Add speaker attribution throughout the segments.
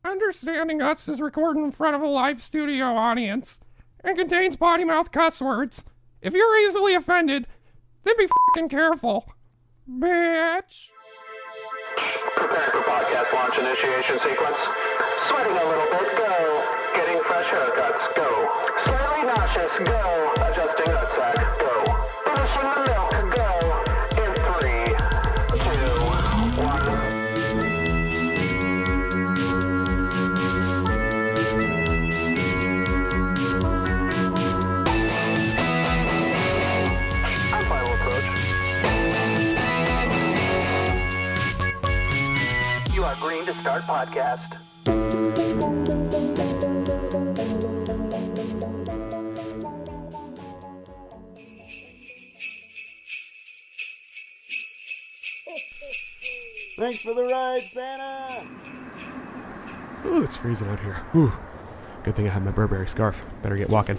Speaker 1: Understanding Us is recorded in front of a live studio audience and contains potty mouth cuss words. If you're easily offended, then be fucking careful. Bitch.
Speaker 2: Preparing for podcast launch initiation sequence. Sweating a little bit, go. Getting fresh haircuts, go. Slightly nauseous, go. Adjusting nutsack, go. Finishing the milk, go. In 3, 2, 1. I'm final approach. You are green to start podcast.
Speaker 3: Thanks for the ride, Santa!
Speaker 4: Ooh, it's freezing out here. Ooh, good thing I have my Burberry scarf. Better get walking.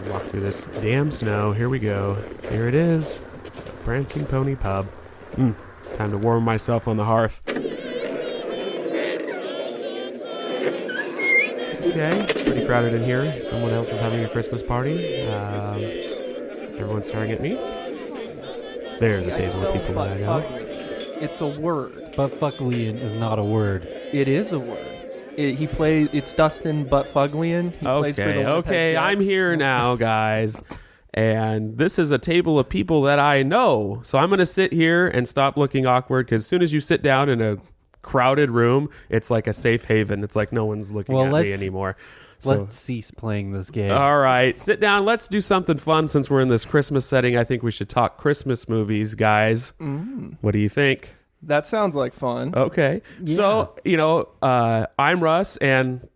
Speaker 4: Walk through this damn snow. Here we go. Here it is. Prancing Pony Pub. Time to warm myself on the hearth. Okay, pretty crowded in here. Someone else is having a Christmas party. Everyone's staring at me. There's a table of people that I know.
Speaker 5: It's a word.
Speaker 6: Buttfucklian is not a word.
Speaker 5: It is a word. It's Dustin Buttfucklian. He plays for the Winnipeg
Speaker 4: Okay,
Speaker 5: Jets.
Speaker 4: I'm here now, guys. And this is a table of people that I know. So I'm going to sit here and stop looking awkward, because as soon as you sit down in a crowded room, it's like a safe haven. It's like no one's looking at me anymore. So,
Speaker 6: Let's cease playing this game.
Speaker 4: all right, sit down. Let's do something fun since we're in this Christmas setting. I think we should talk Christmas movies, guys. What do you think?
Speaker 5: That sounds like fun.
Speaker 4: Okay. So, I'm Russ, and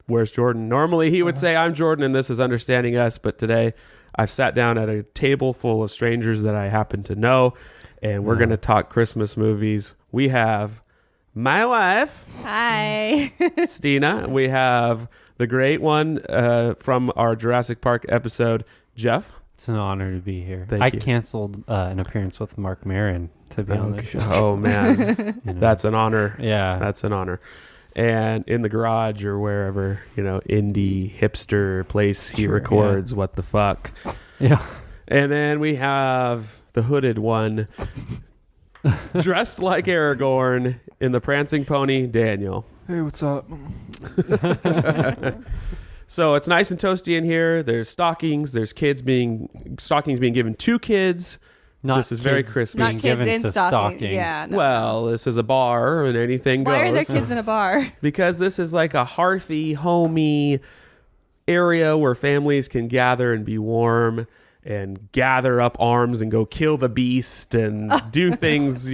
Speaker 4: where's Jordan? Normally he would say I'm Jordan, and this is Understanding Us, but today I've sat down at a table full of strangers that I happen to know, and we're going to talk Christmas movies. We have my wife.
Speaker 7: Hi.
Speaker 4: Stina. We have the great one from our Jurassic Park episode, Jeff.
Speaker 6: It's an honor to be here.
Speaker 4: Thank
Speaker 6: I
Speaker 4: you.
Speaker 6: canceled an appearance with Mark Maron to be on the show.
Speaker 4: Oh, man.
Speaker 6: You know.
Speaker 4: That's an honor.
Speaker 6: Yeah.
Speaker 4: That's an honor. And in the garage or wherever, indie hipster place he records What the Fuck.
Speaker 6: Yeah.
Speaker 4: And then we have the hooded one, dressed like Aragorn in the Prancing Pony, Daniel.
Speaker 5: Hey, what's up?
Speaker 4: So it's nice and toasty in here. There's stockings. There's stockings being given to kids.
Speaker 6: This
Speaker 4: is very Christmas.
Speaker 7: Not
Speaker 6: Being
Speaker 7: kids
Speaker 6: given
Speaker 7: in
Speaker 6: to
Speaker 7: stockings.
Speaker 6: stockings.
Speaker 7: Yeah. No.
Speaker 4: Well, this is a bar and anything goes.
Speaker 7: Why are there kids in a bar?
Speaker 4: Because this is like a hearthy, homey area where families can gather and be warm and gather up arms and go kill the beast and do things,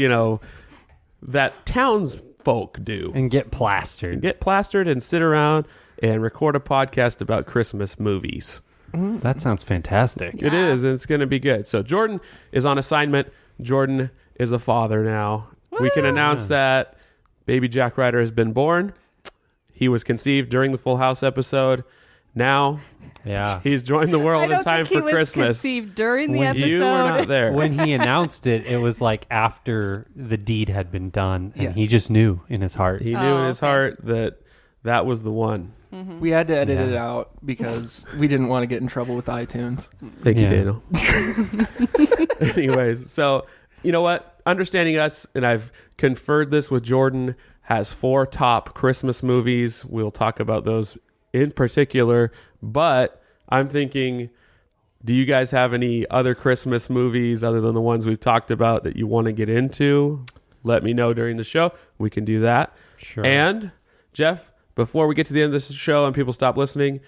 Speaker 4: that townsfolk do.
Speaker 6: And get plastered.
Speaker 4: Get plastered and sit around and record a podcast about Christmas movies.
Speaker 6: That sounds fantastic.
Speaker 4: It is, and it's going to be good. So Jordan is on assignment. Jordan is a father now. We can announce that baby Jack Ryder has been born. He was conceived during the Full House episode. Now
Speaker 6: Yeah.
Speaker 4: he's joined the world in time for Christmas.
Speaker 7: Conceived during the
Speaker 6: When
Speaker 7: episode.
Speaker 4: You were not there.
Speaker 6: When he announced it, it was like after the deed had been done, and
Speaker 5: Yes.
Speaker 6: he just knew in his heart.
Speaker 4: He knew in his heart that was the one.
Speaker 5: We had to edit
Speaker 6: Yeah.
Speaker 5: it out because we didn't want to get in trouble with iTunes.
Speaker 4: Thank you,
Speaker 6: Yeah.
Speaker 4: Daniel. Anyways, so you know what? Understanding Us, and I've conferred this with Jordan, has 4 top Christmas movies. We'll talk about those in particular, but I'm thinking, do you guys have any other Christmas movies other than the ones we've talked about that you want to get into? Let me know during the show. We can do that.
Speaker 6: Sure.
Speaker 4: And Jeff, before we get to the end of this show and people stop listening,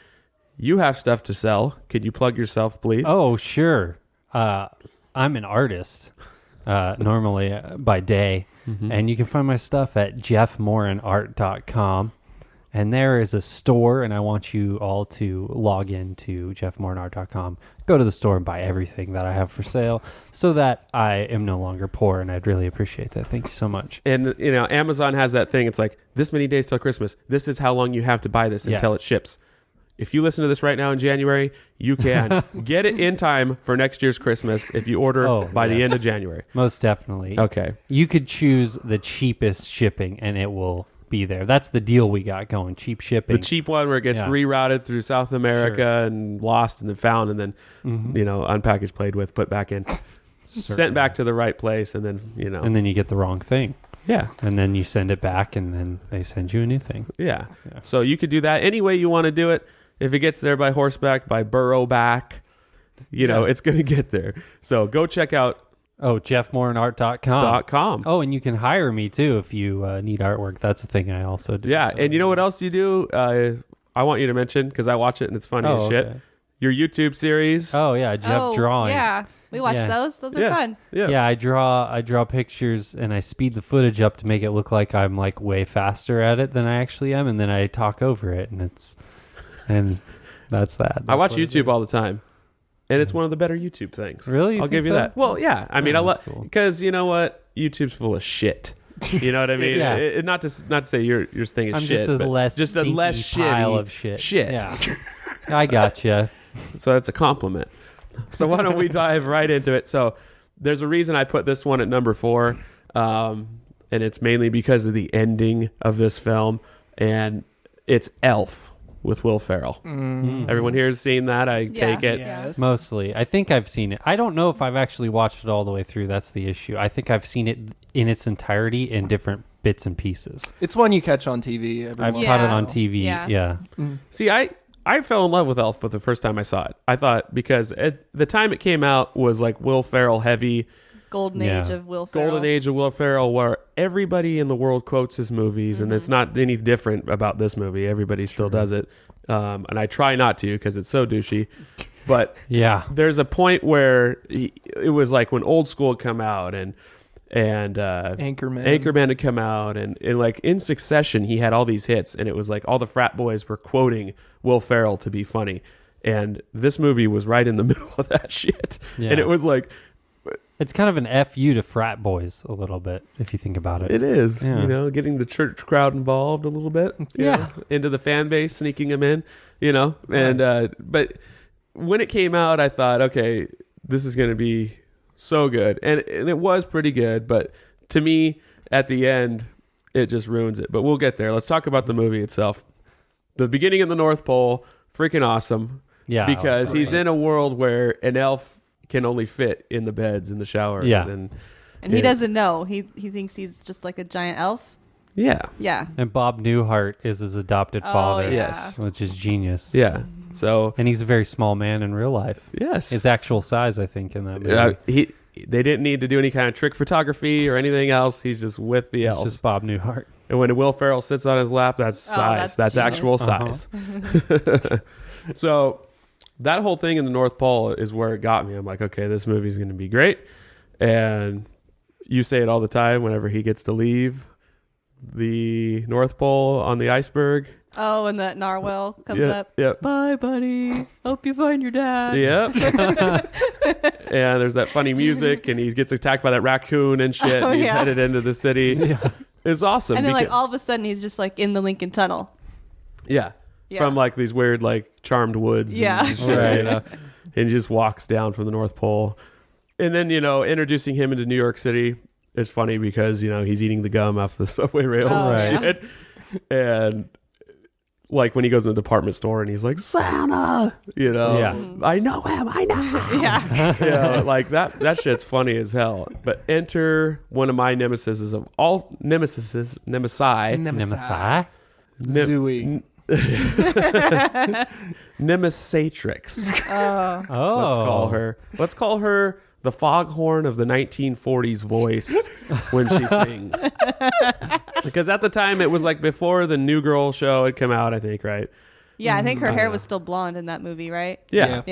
Speaker 4: you have stuff to sell. Could you plug yourself, please?
Speaker 6: Oh, sure. I'm an artist, normally by day, and you can find my stuff at jeffmorinart.com. And there is a store, and I want you all to log in to jeffmorinart.com. Go to the store and buy everything that I have for sale so that I am no longer poor, and I'd really appreciate that. Thank you so much.
Speaker 4: And, Amazon has that thing. It's like, this many days till Christmas. This is how long you have to buy this until it ships. If you listen to this right now in January, you can get it in time for next year's Christmas if you order by the end of January.
Speaker 6: Most definitely.
Speaker 4: Okay.
Speaker 6: You could choose the cheapest shipping, and it will be there. That's the deal we got going. Cheap shipping.
Speaker 4: The cheap one where it gets
Speaker 6: Yeah.
Speaker 4: rerouted through South America and lost and then found and then, unpackaged, played with, put back in, sent back to the right place. And then,
Speaker 6: And then you get the wrong thing.
Speaker 4: yeah.
Speaker 6: And then you send it back, and then they send you a new thing.
Speaker 4: Yeah. So you could do that any way you want to do it. If it gets there by horseback, by burroback, it's going to get there. So go check out
Speaker 6: Oh, JeffMorinArt.com.
Speaker 4: .com.
Speaker 6: Oh, and you can hire me too if you need artwork. That's the thing I also do.
Speaker 4: Yeah.
Speaker 6: so.
Speaker 4: And you know what else you do? I want you to mention, because I watch it and it's funny as shit.
Speaker 6: Okay.
Speaker 4: Your YouTube series.
Speaker 6: Oh yeah, Jeff drawing.
Speaker 7: Yeah, we watch
Speaker 6: Yeah.
Speaker 7: those. Those are
Speaker 4: Yeah.
Speaker 7: fun.
Speaker 6: Yeah, I draw pictures and I speed the footage up to make it look like I'm like way faster at it than I actually am, and then I talk over it, and that's that.
Speaker 4: I watch
Speaker 6: That's what it
Speaker 4: YouTube
Speaker 6: is.
Speaker 4: all the time. And it's one of the better YouTube things.
Speaker 6: Really? You
Speaker 4: I'll give
Speaker 6: think
Speaker 4: you
Speaker 6: so?
Speaker 4: that. Well, yeah. I mean,
Speaker 6: that's cool.
Speaker 4: because you know what? YouTube's full of shit. You know what I mean?
Speaker 6: Yes.
Speaker 4: Not to say your thing is
Speaker 6: I'm
Speaker 4: shit.
Speaker 6: just a
Speaker 4: but
Speaker 6: less
Speaker 4: just a less
Speaker 6: stinky pile
Speaker 4: shitty
Speaker 6: of shit.
Speaker 4: Shit.
Speaker 6: Yeah, I gotcha.
Speaker 4: So that's a compliment. So why don't we dive right into it? So there's a reason I put this one at number 4, and it's mainly because of the ending of this film, and it's Elf with Will Ferrell. Everyone here has seen that, I take it.
Speaker 7: Yeah.
Speaker 6: Mostly, I think I've seen it. I don't know if I've actually watched it all the way through. That's the issue. I think I've seen it in its entirety in different bits and pieces.
Speaker 5: It's one you catch on TV. Every
Speaker 6: I've
Speaker 5: once
Speaker 6: caught
Speaker 5: in
Speaker 6: it
Speaker 5: a
Speaker 6: on
Speaker 5: while.
Speaker 6: TV.
Speaker 7: Yeah.
Speaker 6: Yeah.
Speaker 4: See, I fell in love with Elf the first time I saw it. I thought, because at the time it came out was like Will Ferrell heavy,
Speaker 7: Golden
Speaker 6: Yeah.
Speaker 7: age of Will Ferrell.
Speaker 4: golden age of Will Ferrell, where everybody in the world quotes his movies, and it's not any different about this movie. Everybody still does it, and I try not to because it's so douchey. But
Speaker 6: Yeah.
Speaker 4: there's a point where it was like when Old School had come out and Anchorman had come out, and like in succession he had all these hits, and it was like all the frat boys were quoting Will Ferrell to be funny, and this movie was right in the middle of that shit.
Speaker 6: Yeah.
Speaker 4: And it was like,
Speaker 6: It's kind of an FU to frat boys a little bit, if you think about it.
Speaker 4: it is,
Speaker 6: Yeah.
Speaker 4: getting the church crowd involved a little bit,
Speaker 6: Yeah.
Speaker 4: into the fan base, sneaking them in, and but when it came out, I thought, okay, this is going to be so good, and it was pretty good, but to me, at the end, it just ruins it. But we'll get there. Let's talk about the movie itself. The beginning in the North Pole, freaking awesome.
Speaker 6: Yeah.
Speaker 4: Because he's in a world where an elf can only fit in the beds in the shower.
Speaker 6: Yeah.
Speaker 7: And he doesn't know. He thinks he's just like a giant elf.
Speaker 4: Yeah.
Speaker 7: Yeah.
Speaker 6: And Bob Newhart is his adopted father.
Speaker 7: yeah.
Speaker 4: Yes.
Speaker 6: Which is genius.
Speaker 4: Yeah. So,
Speaker 6: And he's a very small man in real life.
Speaker 4: yes.
Speaker 6: His actual size, I think, in that movie.
Speaker 4: They didn't need to do any kind of trick photography or anything else. He's just with the
Speaker 6: It's
Speaker 4: elves.
Speaker 6: just Bob Newhart.
Speaker 4: And when Will Ferrell sits on his lap, that's size.
Speaker 7: that's
Speaker 4: That's actual
Speaker 6: genius.
Speaker 4: size. So that whole thing in the North Pole is where it got me. I'm like, okay, this movie's going to be great. And you say it all the time whenever he gets to leave the North Pole on the iceberg.
Speaker 7: Oh, and that narwhal comes
Speaker 4: Yeah,
Speaker 7: up.
Speaker 4: yep.
Speaker 7: Bye, buddy. Hope you find your dad.
Speaker 4: Yep. And there's that funny music, and he gets attacked by that raccoon and shit.
Speaker 7: Oh,
Speaker 4: and he's
Speaker 7: yeah.
Speaker 4: headed into the city. It's awesome.
Speaker 7: And then, like,
Speaker 4: because-
Speaker 7: all of a sudden, he's just, like, in the Lincoln Tunnel.
Speaker 4: Yeah.
Speaker 7: Yeah.
Speaker 4: From like these weird like charmed woods.
Speaker 7: Yeah.
Speaker 4: And shit,
Speaker 6: Right.
Speaker 4: And he just walks down from the North Pole. And then, introducing him into New York City is funny because, he's eating the gum off the subway rails
Speaker 7: Oh,
Speaker 4: and
Speaker 7: yeah.
Speaker 4: shit. And like when he goes in the department store and he's like, Santa,
Speaker 6: Yeah.
Speaker 4: I know him. I know him.
Speaker 7: Yeah.
Speaker 4: Like that shit's funny as hell. But enter one of my nemesises of all nemesi.
Speaker 6: Nemesis?
Speaker 5: Zooey.
Speaker 4: Nemesatrix.
Speaker 6: Oh.
Speaker 4: Let's call her the foghorn of the 1940s voice when she sings. Because at the time it was like before the New Girl show had come out, I think, right?
Speaker 7: Yeah, I think her hair was still blonde in that movie, right?
Speaker 4: Yeah.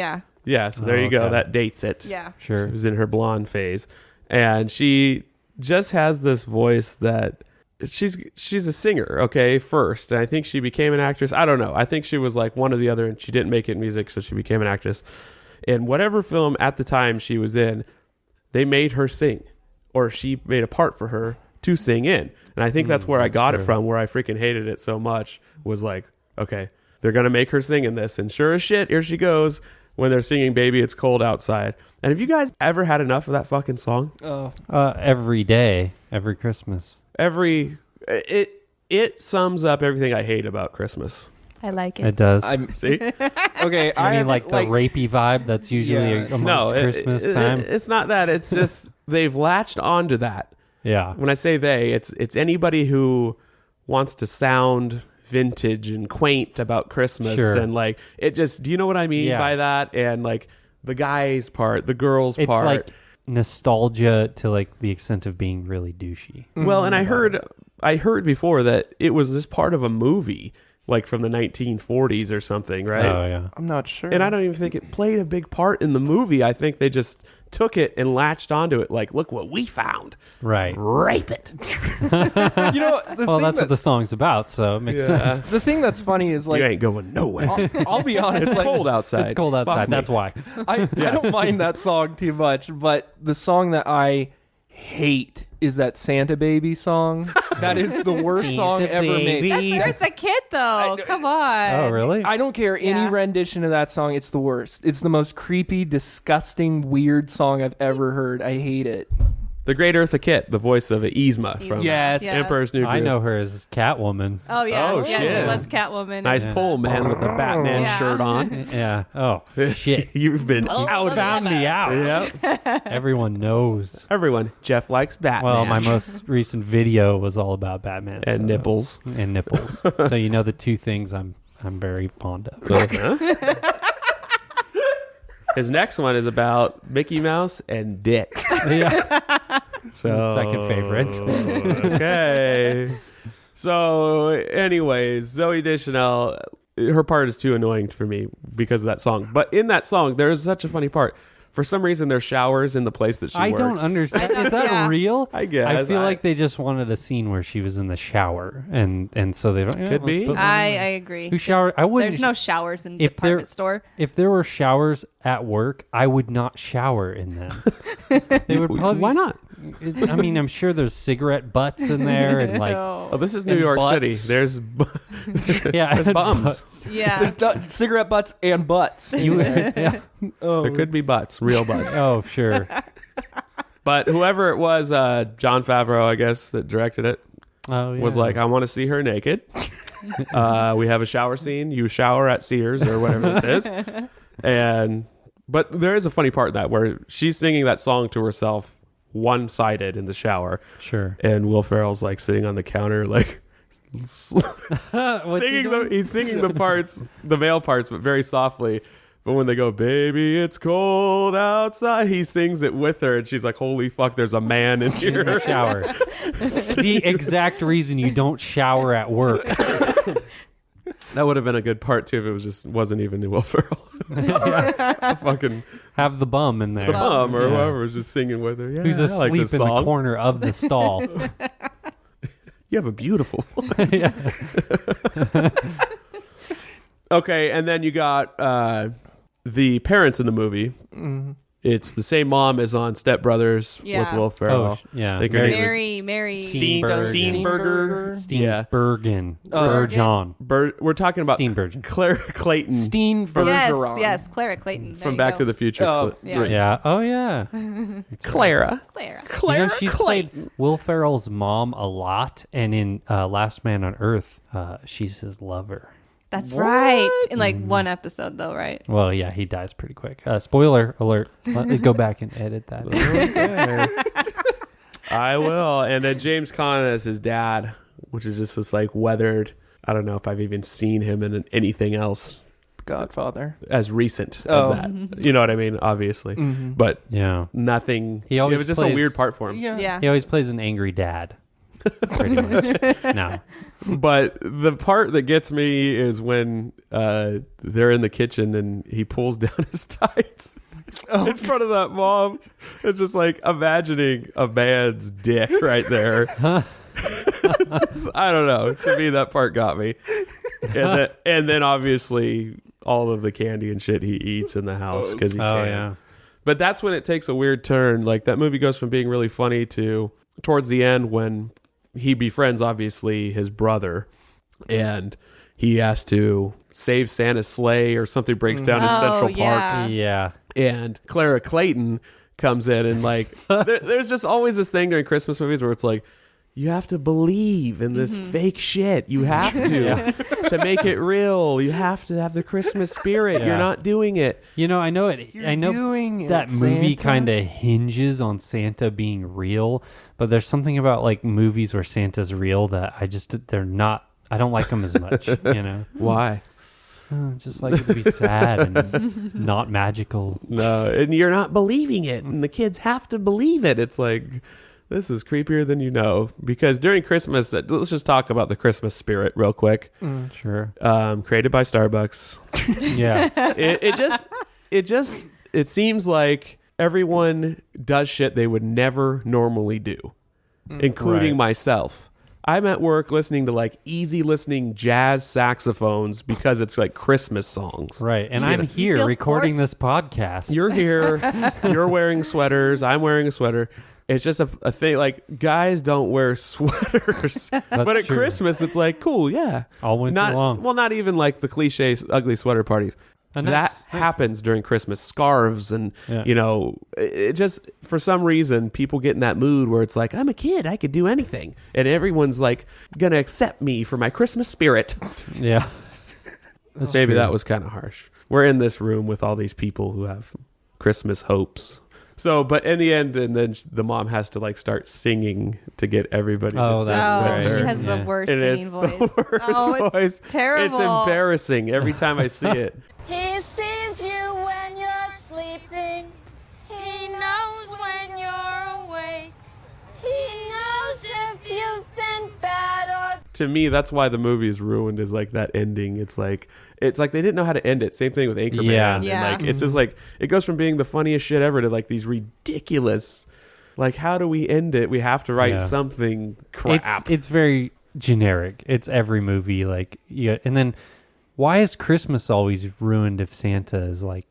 Speaker 7: Yeah.
Speaker 4: So there
Speaker 6: Oh,
Speaker 4: you go.
Speaker 6: okay.
Speaker 4: That dates it.
Speaker 7: Yeah.
Speaker 6: Sure.
Speaker 4: She was in her blonde phase. And she just has this voice that she's a singer, okay, first. And I think she became an actress. I don't know. I think she was like one or the other, and she didn't make it in music, so she became an actress. And whatever film at the time she was in, they made her sing, or she made a part for her to sing in. And I think that's where I got it from, where I freaking hated it so much, was like, okay, they're going to make her sing in this. And sure as shit, here she goes when they're singing Baby It's Cold Outside. And have you guys ever had enough of that fucking song?
Speaker 5: Oh,
Speaker 6: Every day, every Christmas.
Speaker 4: it sums up everything I hate about Christmas.
Speaker 7: I like
Speaker 6: It
Speaker 7: it.
Speaker 6: does.
Speaker 4: See?
Speaker 3: Okay,
Speaker 6: I mean,
Speaker 3: have,
Speaker 6: like the rapey vibe that's usually
Speaker 3: Yeah.
Speaker 6: amongst Christmas time.
Speaker 4: It's not that. It's just they've latched onto that.
Speaker 6: Yeah.
Speaker 4: When I say they, it's anybody who wants to sound vintage and quaint about Christmas.
Speaker 6: Sure.
Speaker 4: And like, it just, do you know what I mean
Speaker 6: Yeah.
Speaker 4: by that? And like the guy's part, the girl's
Speaker 6: It's
Speaker 4: part.
Speaker 6: like nostalgia to like the extent of being really douchey.
Speaker 4: Well, and I heard before that it was this part of a movie, like from the 1940s or something, right?
Speaker 6: Oh yeah.
Speaker 3: I'm not sure.
Speaker 4: And I don't even think it played a big part in the movie. I think they just took it and latched onto it. Like, look what we found.
Speaker 6: Right.
Speaker 4: Rape it.
Speaker 3: You know, the
Speaker 6: Well,
Speaker 3: thing
Speaker 6: that's what the song's about, so it makes sense.
Speaker 3: the thing that's funny is like
Speaker 4: you ain't going nowhere.
Speaker 3: I'll be honest.
Speaker 4: It's
Speaker 3: like,
Speaker 4: cold outside.
Speaker 6: It's cold
Speaker 4: Fuck
Speaker 6: outside.
Speaker 4: me.
Speaker 6: That's why.
Speaker 3: I don't mind that song too much, but the song that I hate is that Santa Baby song. That is the worst song
Speaker 6: Santa
Speaker 3: ever
Speaker 6: Baby.
Speaker 3: made.
Speaker 7: That's Eartha Kitt, though. Come on.
Speaker 6: Oh, really?
Speaker 3: I don't care any
Speaker 7: Yeah.
Speaker 3: rendition of that song. It's the worst. It's the most creepy, disgusting, weird song I've ever heard. I hate it.
Speaker 4: The great Eartha Kitt, the voice of Yzma from
Speaker 3: Yes.
Speaker 7: Yes.
Speaker 4: Emperor's New Groove.
Speaker 6: I know her as Catwoman.
Speaker 7: Oh, yeah.
Speaker 4: Oh,
Speaker 7: yeah,
Speaker 4: shit.
Speaker 7: she was Catwoman.
Speaker 4: Nice
Speaker 6: Yeah.
Speaker 4: pull, man, with the Batman
Speaker 7: Yeah.
Speaker 4: shirt on.
Speaker 6: Yeah. Oh, shit.
Speaker 4: You've been
Speaker 7: Oh,
Speaker 4: out.
Speaker 6: Found me out.
Speaker 4: Yep.
Speaker 6: Everyone knows.
Speaker 4: Everyone, Jeff likes Batman.
Speaker 6: Well, my most recent video was all about Batman.
Speaker 4: and
Speaker 6: so-
Speaker 4: nipples.
Speaker 6: And nipples. So you know the two things I'm very fond of.
Speaker 4: His next one is about Mickey Mouse and dicks.
Speaker 6: Yeah.
Speaker 4: So
Speaker 6: Second favorite.
Speaker 4: Okay. So, anyways, Zoe Deschanel, her part is too annoying for me because of that song. But in that song, there is such a funny part. For some reason, there's showers in the place that she
Speaker 6: I
Speaker 4: works.
Speaker 6: don't understand. Is that
Speaker 7: Yeah.
Speaker 6: real?
Speaker 4: I guess.
Speaker 6: I feel like they just wanted a scene where she was in the shower, and so they
Speaker 4: Could be.
Speaker 7: I agree.
Speaker 6: Who showered? I wouldn't.
Speaker 7: There's no showers in the
Speaker 6: if there-
Speaker 7: department store.
Speaker 6: If there were showers at work, I would not shower in them. They would probably.
Speaker 4: Why not?
Speaker 6: I mean, I'm sure there's cigarette butts in there, and like,
Speaker 4: Oh, this is New
Speaker 6: And
Speaker 4: York City.
Speaker 6: butts.
Speaker 4: There's
Speaker 6: yeah,
Speaker 4: there's bums.
Speaker 6: butts.
Speaker 7: Yeah.
Speaker 3: There's cigarette butts and butts.
Speaker 6: Yeah.
Speaker 4: There could be butts, real butts.
Speaker 6: Oh, sure.
Speaker 4: But whoever it was, Jon Favreau, I guess, that directed it,
Speaker 6: Oh, yeah.
Speaker 4: was like, I want to see her naked. We have a shower scene. You shower at Sears or whatever this is. But there is a funny part in that where she's singing that song to herself one-sided in the shower.
Speaker 6: Sure.
Speaker 4: And Will Ferrell's like sitting on the counter, like
Speaker 6: What's he doing?
Speaker 4: he's singing the parts, the male parts, but very softly. But when they go, baby, it's cold outside, he sings it with her, and she's like, holy fuck, there's a man in
Speaker 6: in the
Speaker 4: here.
Speaker 6: shower. The exact reason you don't shower at work.
Speaker 4: That would have been a good part too if it wasn't even Will Ferrell. Fucking
Speaker 6: Have the bum in there.
Speaker 4: the bum or
Speaker 6: Yeah.
Speaker 4: whoever was just singing with her. Yeah,
Speaker 6: Who's
Speaker 4: I
Speaker 6: asleep
Speaker 4: like this
Speaker 6: in the
Speaker 4: song.
Speaker 6: corner of the stall.
Speaker 4: You have a beautiful voice. Okay, and then you got the parents in the movie.
Speaker 3: Mm-hmm.
Speaker 4: It's the same mom as on Step Brothers
Speaker 7: Yeah.
Speaker 4: with Will Ferrell.
Speaker 6: Oh, yeah.
Speaker 4: I think her name is
Speaker 7: Mary.
Speaker 4: Steenburgen. Yeah.
Speaker 6: Steenburgen.
Speaker 3: Oh.
Speaker 6: Burgeon.
Speaker 4: We're talking about
Speaker 6: Steenburgen.
Speaker 4: Claire Clayton
Speaker 3: Steen
Speaker 7: Yes,
Speaker 3: Bergeron.
Speaker 7: yes, Clara Clayton. There
Speaker 4: from
Speaker 7: you
Speaker 4: Back
Speaker 7: go.
Speaker 4: to the Future.
Speaker 3: Oh,
Speaker 7: yeah.
Speaker 4: 3.
Speaker 6: Yeah. Oh, yeah.
Speaker 4: Clara.
Speaker 7: Clara.
Speaker 6: You know, she's played Will Ferrell's mom a lot, and in Last Man on Earth, she's his lover.
Speaker 7: That's right. In like one episode, though, right?
Speaker 6: Well, yeah, he dies pretty quick. Spoiler alert. Let me go back and edit that.
Speaker 4: I will. And then James Caan as his dad, which is just this like weathered. I don't know if I've even seen him in anything else
Speaker 3: Godfather.
Speaker 4: as recent as
Speaker 3: Oh.
Speaker 4: that. You know what I mean? Obviously, but
Speaker 6: Yeah.
Speaker 4: nothing.
Speaker 6: He always
Speaker 4: it was just a
Speaker 6: plays-
Speaker 4: weird part for him.
Speaker 7: Yeah.
Speaker 6: He always plays an angry dad. Pretty much. No.
Speaker 4: But the part that gets me is when they're in the kitchen and he pulls down his tights in front of that mom. It's just like imagining a man's dick right there. I don't know. To me, that part got me. And then obviously all of the candy and shit he eats in the house because he
Speaker 6: Oh,
Speaker 4: can.
Speaker 6: yeah.
Speaker 4: But that's when it takes a weird turn. Like that movie goes from being really funny to towards the end when he befriends obviously his brother and he has to save Santa's sleigh or something breaks down in
Speaker 7: Oh,
Speaker 4: Central Park.
Speaker 7: yeah.
Speaker 6: Yeah.
Speaker 4: And Clara Clayton comes in and like there's just always this thing during Christmas movies where it's like you have to believe in this fake shit. You have to make it real. You have to have the Christmas spirit.
Speaker 6: Yeah.
Speaker 4: You're not doing it.
Speaker 6: You know, I know it. I know
Speaker 3: doing
Speaker 6: that
Speaker 3: it,
Speaker 6: movie
Speaker 3: Santa.
Speaker 6: kind of hinges on Santa being real, but there's something about like movies where Santa's real that they're not. I don't like them as much. You know,
Speaker 4: Why?
Speaker 6: just like it to be sad and not magical.
Speaker 4: No, and you're not believing it, and the kids have to believe it. It's like, this is creepier than you know. Because during Christmas, let's just talk about the Christmas spirit real quick.
Speaker 6: Sure.
Speaker 4: Created by Starbucks.
Speaker 6: Yeah.
Speaker 4: It seems like everyone does shit they would never normally do, including
Speaker 6: Right.
Speaker 4: myself. I'm at work listening to like easy listening jazz saxophones because it's like Christmas songs.
Speaker 6: Right. And I'm here
Speaker 7: feel
Speaker 6: recording
Speaker 7: forced-
Speaker 6: this podcast.
Speaker 4: You're here, you're wearing sweaters, I'm wearing a sweater. It's just a thing. Like, guys don't wear sweaters, but at
Speaker 6: true.
Speaker 4: Christmas it's like, cool, yeah,
Speaker 6: All winter long.
Speaker 4: Well, not even like the cliche ugly sweater parties.
Speaker 6: And
Speaker 4: that
Speaker 6: that's-
Speaker 4: happens during Christmas. Scarves and
Speaker 6: Yeah.
Speaker 4: it just, for some reason, people get in that mood where it's like, I'm a kid, I could do anything, and everyone's like gonna accept me for my Christmas spirit.
Speaker 6: Yeah.
Speaker 4: Maybe
Speaker 6: true.
Speaker 4: that was kind of harsh. We're in this room with all these people who have Christmas hopes. So, but in the end, and then the mom has to like start singing to get everybody to
Speaker 6: Oh,
Speaker 4: sing
Speaker 6: that's
Speaker 7: Oh,
Speaker 4: with
Speaker 6: right.
Speaker 4: her.
Speaker 7: she has
Speaker 6: Yeah.
Speaker 7: the worst
Speaker 4: And
Speaker 7: singing
Speaker 4: it's
Speaker 7: voice.
Speaker 4: the worst
Speaker 7: Oh,
Speaker 4: voice.
Speaker 7: it's terrible.
Speaker 4: It's embarrassing every time I see it.
Speaker 8: He sees you when you're sleeping. He knows when you're awake. He knows if you've been bad or
Speaker 4: To me, that's why the movie is ruined. Is like that ending. It's like they didn't know how to end it. Same thing with Anchorman.
Speaker 6: Yeah.
Speaker 4: And
Speaker 7: Yeah.
Speaker 4: like it's just like it goes from being the funniest shit ever to like these ridiculous. Like, how do we end it? We have to write
Speaker 6: Yeah.
Speaker 4: something crap.
Speaker 6: It's very generic. It's every movie. Like, and then why is Christmas always ruined if Santa is like,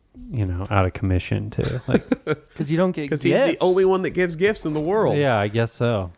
Speaker 6: out of commission too? Like,
Speaker 3: Because you don't get
Speaker 4: Because
Speaker 3: gifts.
Speaker 4: he's the only one that gives gifts in the world.
Speaker 6: yeah, I guess so.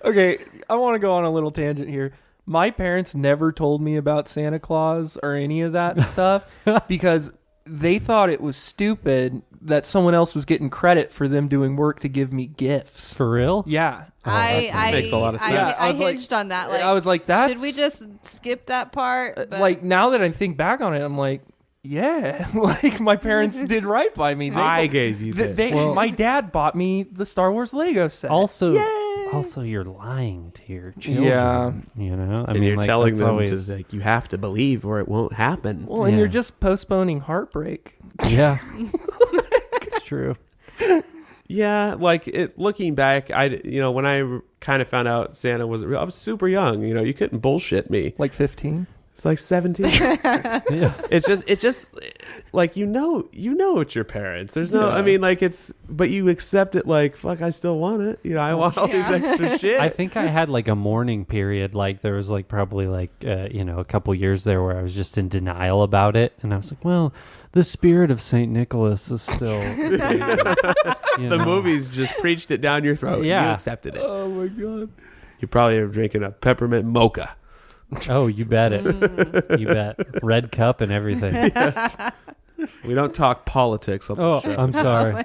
Speaker 3: Okay, I want to go on a little tangent here. My parents never told me about Santa Claus or any of that stuff because they thought it was stupid that someone else was getting credit for them doing work to give me gifts.
Speaker 6: For real?
Speaker 3: Yeah.
Speaker 7: I
Speaker 4: makes a lot of sense.
Speaker 3: Yeah, I
Speaker 7: I
Speaker 3: was like-
Speaker 7: hinged on that. Like,
Speaker 3: I was like, that's...
Speaker 7: should we just skip that part? But-
Speaker 3: Like, now that I think back on it, I'm like, yeah. Like, my parents did right by me.
Speaker 4: I gave you this.
Speaker 3: My dad bought me the Star Wars Lego set.
Speaker 6: Also, you're lying to your children.
Speaker 3: Yeah.
Speaker 6: I
Speaker 4: and you're
Speaker 6: like,
Speaker 4: telling
Speaker 6: that's
Speaker 4: them
Speaker 6: always,
Speaker 4: to like, you have to believe or it won't happen.
Speaker 3: Well, and
Speaker 6: Yeah.
Speaker 3: you're just postponing heartbreak.
Speaker 6: Yeah, it's true.
Speaker 4: Yeah, like looking back, when I kind of found out Santa wasn't real, I was super young. You couldn't bullshit me.
Speaker 3: Like 15.
Speaker 4: It's like 17.
Speaker 6: Yeah.
Speaker 4: It's just like it's your parents. There's no, I mean, like but you accept it. Like, fuck, I still want it. I want all these extra shit.
Speaker 6: I think I had like a mourning period. Like there was like probably like a couple years there where I was just in denial about it, and I was like, well, the spirit of Saint Nicholas is still.
Speaker 4: The movies just preached it down your throat.
Speaker 6: Yeah.
Speaker 4: You accepted it.
Speaker 3: Oh, my God.
Speaker 4: You probably are drinking a Peppermint Mocha.
Speaker 6: Oh, you bet it. You bet. Red cup and everything.
Speaker 4: We don't talk politics on the
Speaker 6: Oh,
Speaker 4: show.
Speaker 6: I'm sorry.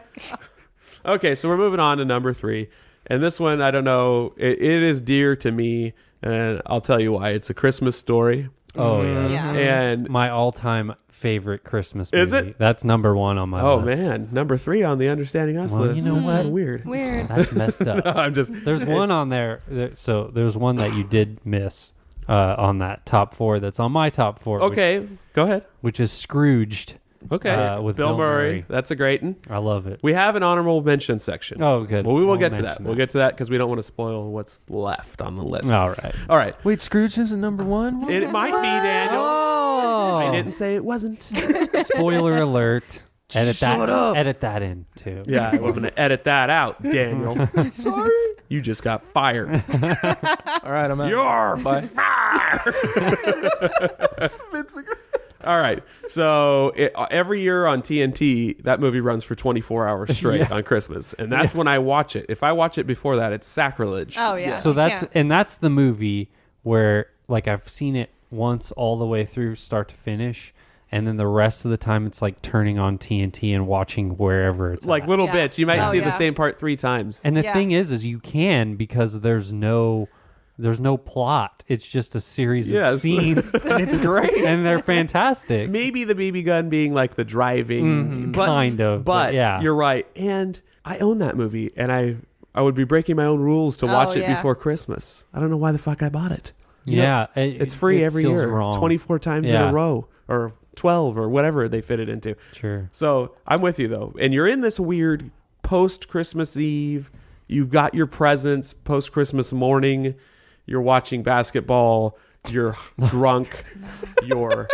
Speaker 4: Okay, so we're moving on to number 3. And this one, I don't know, it is dear to me, and I'll tell you why. It's A Christmas Story.
Speaker 6: Oh yeah.
Speaker 7: Yeah.
Speaker 4: And,
Speaker 6: My all-time favorite Christmas movie.
Speaker 4: Is it?
Speaker 6: That's number 1 on my
Speaker 4: oh,
Speaker 6: list.
Speaker 4: man, number 3 on the Understanding Us
Speaker 6: Well,
Speaker 4: list.
Speaker 6: you know
Speaker 4: That's
Speaker 6: what?
Speaker 4: kinda weird.
Speaker 7: Weird.
Speaker 6: That's messed up.
Speaker 4: I'm just...
Speaker 6: There's one on there. So there's one that you did miss on that top 4. That's on my top 4.
Speaker 4: Okay, go ahead.
Speaker 6: Which is Scrooged.
Speaker 4: Okay,
Speaker 6: with
Speaker 4: Bill
Speaker 6: Bill
Speaker 4: Murray.
Speaker 6: Murray.
Speaker 4: That's a great one.
Speaker 6: I love it.
Speaker 4: We have an honorable mention section.
Speaker 6: Oh, good.
Speaker 4: Well, we will
Speaker 6: I'll
Speaker 4: get to that.
Speaker 6: mention
Speaker 4: We'll get to that because we don't want to spoil what's left on the list.
Speaker 6: All right.
Speaker 4: All right.
Speaker 3: Wait, Scrooge isn't number 1?
Speaker 4: It might be, Daniel.
Speaker 6: Oh.
Speaker 4: I didn't say it wasn't.
Speaker 6: Spoiler alert. Edit
Speaker 4: Shut up.
Speaker 6: Edit that in too.
Speaker 4: Yeah, I'm going to edit that out, Daniel. Sorry. You just got fired.
Speaker 3: All right, I'm out.
Speaker 4: You're fired. All right. So every year on TNT, that movie runs for 24 hours straight on Christmas. And that's when I watch it. If I watch it before that, it's sacrilege.
Speaker 7: Oh yeah.
Speaker 6: So
Speaker 7: you can't.
Speaker 6: that's the movie where like I've seen it once all the way through start to finish, and then the rest of the time it's like turning on TNT and watching wherever it's
Speaker 4: Like
Speaker 6: at.
Speaker 4: little bits. You might
Speaker 7: Oh,
Speaker 4: see
Speaker 7: yeah.
Speaker 4: the same part 3 times.
Speaker 6: And the
Speaker 7: Yeah.
Speaker 6: thing is you can, because there's no plot. It's just a series
Speaker 4: Yes.
Speaker 6: of scenes,
Speaker 3: And it's great.
Speaker 6: and they're fantastic.
Speaker 4: Maybe the BB gun being like the driving, but,
Speaker 6: Kind of, but yeah.
Speaker 4: you're right. And I own that movie, and I would be breaking my own rules to watch it
Speaker 7: yeah.
Speaker 4: before Christmas. I don't know why the fuck I bought it.
Speaker 6: Yeah,
Speaker 4: It's free
Speaker 6: it
Speaker 4: every
Speaker 6: feels
Speaker 4: year,
Speaker 6: wrong.
Speaker 4: 24 times in
Speaker 6: Yeah.
Speaker 4: a row, or 12, or whatever they fit it into.
Speaker 6: Sure.
Speaker 4: So I'm with you though, and you're in this weird post Christmas Eve. You've got your presents post Christmas morning. You're watching basketball. You're drunk. You're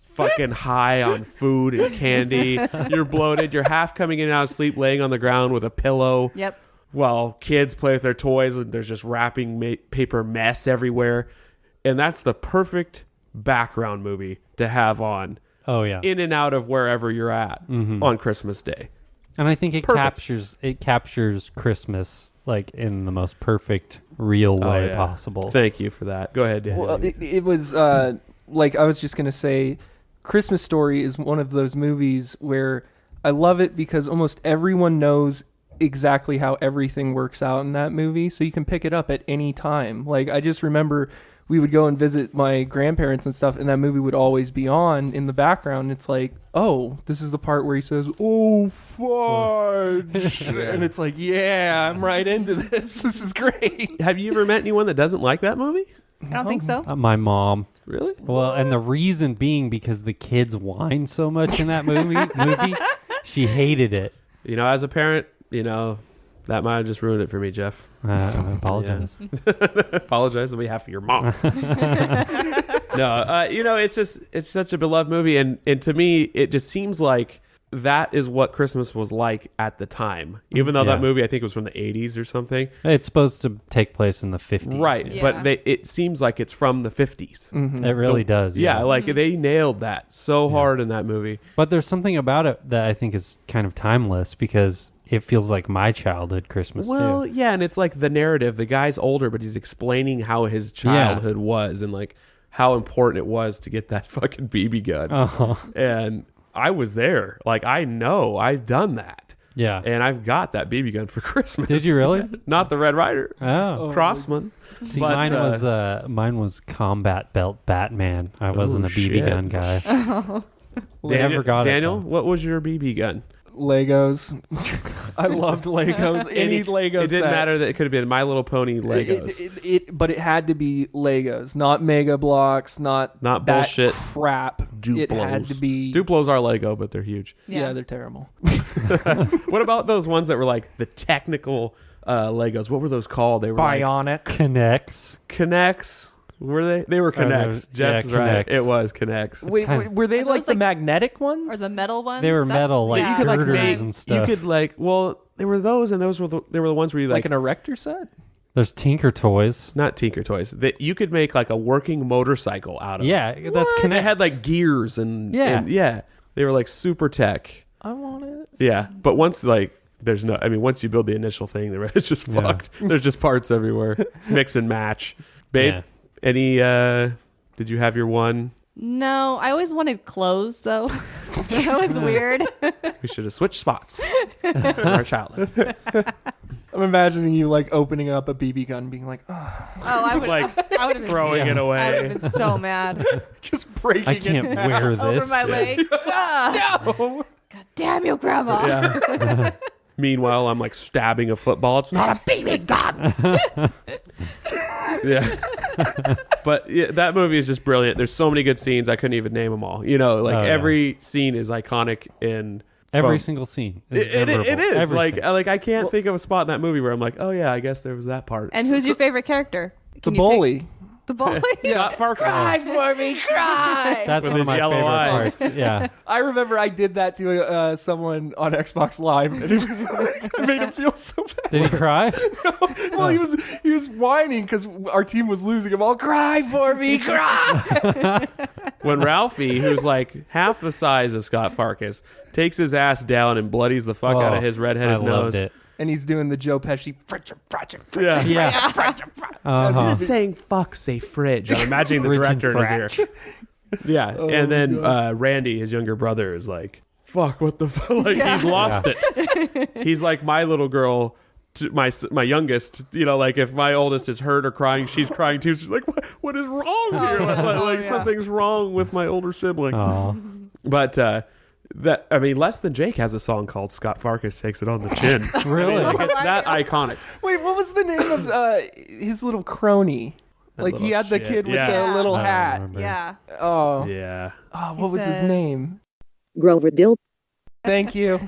Speaker 4: fucking high on food and candy. You're bloated. You're half coming in and out of sleep, laying on the ground with a pillow.
Speaker 7: Yep.
Speaker 4: While kids play with their toys and there's just wrapping paper mess everywhere. And that's the perfect background movie to have on
Speaker 6: Oh yeah.
Speaker 4: in and out of wherever you're at on Christmas Day.
Speaker 6: And I think it
Speaker 4: Perfect.
Speaker 6: captures Christmas like in the most perfect, real way
Speaker 4: yeah.
Speaker 6: possible.
Speaker 4: Thank you for that. Go ahead, Daniel.
Speaker 3: Well, it was like I was just gonna say, Christmas Story is one of those movies where I love it because almost everyone knows exactly how everything works out in that movie, so you can pick it up at any time. Like I just remember we would go and visit my grandparents and stuff, and that movie would always be on in the background. It's like, oh, this is the part where he says, "Oh, fudge," and it's like, yeah, I'm right into this. This is great.
Speaker 4: Have you ever met anyone that doesn't like that movie?
Speaker 7: I don't think so.
Speaker 6: My mom.
Speaker 4: Really?
Speaker 6: Well, and the reason being because the kids whine so much in that movie. She hated it.
Speaker 4: You know, as a parent, you know, that might have just ruined it for me, Jeff.
Speaker 6: I apologize.
Speaker 4: Apologize on behalf of your mom. No, you know, it's such a beloved movie, and to me, it just seems like that is what Christmas was like at the time. Even though
Speaker 6: Yeah.
Speaker 4: that movie, I think, was from the 80s or something.
Speaker 6: It's supposed to take place in the 50s.
Speaker 4: Right,
Speaker 7: Yeah.
Speaker 4: but it seems like it's from the 50s.
Speaker 6: It really does.
Speaker 4: Yeah, like they nailed that so hard in that movie.
Speaker 6: But there's something about it that I think is kind of timeless because it feels like my childhood Christmas
Speaker 4: Well,
Speaker 6: too.
Speaker 4: yeah, and it's like the narrative. The guy's older, but he's explaining how his childhood was and like how important it was to get that fucking BB gun.
Speaker 6: Oh,
Speaker 4: And I was there. Like, I know I've done that.
Speaker 6: yeah.
Speaker 4: And I've got that BB gun for Christmas.
Speaker 6: Did you really?
Speaker 4: Not the Red Rider.
Speaker 6: Oh.
Speaker 4: Crossman.
Speaker 6: See,
Speaker 4: But,
Speaker 6: mine was combat belt Batman. I wasn't a BB
Speaker 4: shit.
Speaker 6: gun guy. Never got
Speaker 4: Daniel,
Speaker 6: it.
Speaker 4: what was your BB gun?
Speaker 3: Legos. I loved Legos. Any Lego
Speaker 4: It didn't
Speaker 3: set.
Speaker 4: matter that it could have been My Little Pony Legos.
Speaker 3: But it had to be Legos, not Mega Blocks, not
Speaker 4: Not
Speaker 3: that
Speaker 4: bullshit
Speaker 3: crap. It had to be.
Speaker 4: Duplos are Lego, but they're huge.
Speaker 3: Yeah, they're terrible.
Speaker 4: What about those ones that were like the technical Legos? What were those called? They were like
Speaker 3: Bionic.
Speaker 6: Connects.
Speaker 4: Connects. Were they? They were
Speaker 6: Oh, no,
Speaker 4: Connects. Jeff's
Speaker 6: yeah,
Speaker 4: right.
Speaker 6: Connects.
Speaker 4: It was Connects.
Speaker 3: Wait,
Speaker 6: kind of-
Speaker 3: were they
Speaker 7: Are
Speaker 3: like
Speaker 7: those,
Speaker 3: the
Speaker 7: like-
Speaker 3: magnetic ones?
Speaker 7: Or the metal ones?
Speaker 6: They were
Speaker 7: That's-
Speaker 6: metal, like
Speaker 7: yeah.
Speaker 4: You could like
Speaker 6: girders
Speaker 4: make,
Speaker 6: and stuff.
Speaker 4: You could like, well, there were those, and they were the ones where you
Speaker 3: like
Speaker 4: like
Speaker 3: an erector set?
Speaker 6: There's Tinker Toys.
Speaker 4: not Tinker Toys. That you could make like a working motorcycle out of.
Speaker 6: Yeah, that's
Speaker 4: And
Speaker 6: Connect.
Speaker 4: it had like gears and
Speaker 6: Yeah.
Speaker 4: yeah. They were like super tech.
Speaker 3: I want it.
Speaker 4: Yeah, but once like there's no, I mean, once you build the initial thing, the rest is just
Speaker 6: Yeah.
Speaker 4: fucked. There's just parts everywhere, mix and match. Babe,
Speaker 6: Yeah.
Speaker 4: any? Did you have your one?
Speaker 7: No, I always wanted clothes though. That was weird.
Speaker 4: We should have switched spots in our childhood.
Speaker 3: I'm imagining you like opening up a BB gun, being like, oh,
Speaker 7: Oh, I would.
Speaker 4: Like,
Speaker 7: I would have been.
Speaker 4: Throwing it
Speaker 7: I would
Speaker 4: away.
Speaker 7: have been so mad.
Speaker 3: just breaking
Speaker 6: I
Speaker 3: it.
Speaker 6: can't wear
Speaker 7: Over
Speaker 6: this.
Speaker 7: my leg. God damn you, Grandma.
Speaker 4: Yeah. Meanwhile, I'm like stabbing a football. It's not a BB gun. Yeah. But yeah, that movie is just brilliant. There's so many good scenes. I couldn't even name them all. You know, like
Speaker 6: Oh, yeah.
Speaker 4: every scene is iconic in
Speaker 6: Every
Speaker 4: from-
Speaker 6: single scene. Is
Speaker 4: It
Speaker 6: memorable.
Speaker 4: is
Speaker 6: Everything.
Speaker 4: like I can't think of a spot in that movie where I'm like, oh yeah, I guess there was that part.
Speaker 7: And who's your favorite character?
Speaker 3: The
Speaker 7: Can you
Speaker 3: bully.
Speaker 7: pick the bully?
Speaker 4: Scott Farquhar.
Speaker 3: for me, cry.
Speaker 6: That's
Speaker 4: With
Speaker 6: one
Speaker 4: his
Speaker 6: of my
Speaker 4: yellow
Speaker 6: favorite
Speaker 4: eyes.
Speaker 6: parts. Yeah.
Speaker 3: I remember I did that to someone on Xbox Live, and it was like, it made him feel so bad.
Speaker 6: Did he cry?
Speaker 3: Well, he was whining because our team was losing. I'm all, cry for me, cry.
Speaker 4: When Ralphie, who's like half the size of Scott Farkas, takes his ass down and bloodies the fuck out of his
Speaker 6: I
Speaker 4: redheaded
Speaker 6: loved
Speaker 4: nose.
Speaker 6: it.
Speaker 3: And he's doing the Joe Pesci.
Speaker 4: Yeah.
Speaker 6: Yeah.
Speaker 4: Instead
Speaker 6: Uh-huh.
Speaker 4: of saying fuck, say fridge. I'm imagining the
Speaker 6: Fridge and
Speaker 4: director in his ear.
Speaker 6: fratch.
Speaker 4: Yeah, and then Randy, his younger brother, is like, "Fuck, what the fuck?" Like he's lost it. He's like my little girl, my youngest. You know, like if my oldest is hurt or crying, she's crying too. She's like, "What is wrong here?" Like something's wrong with my older sibling.
Speaker 6: Oh.
Speaker 4: But Less Than Jake has a song called "Scott Farkas Takes It on the Chin."
Speaker 6: Really?
Speaker 4: It's that iconic.
Speaker 3: Wait, what was the name of his little crony? Like he had the kid with the little hat.
Speaker 7: Yeah.
Speaker 3: Oh.
Speaker 4: Yeah.
Speaker 3: Oh, what was his name?
Speaker 9: Grover Dill.
Speaker 3: Thank you.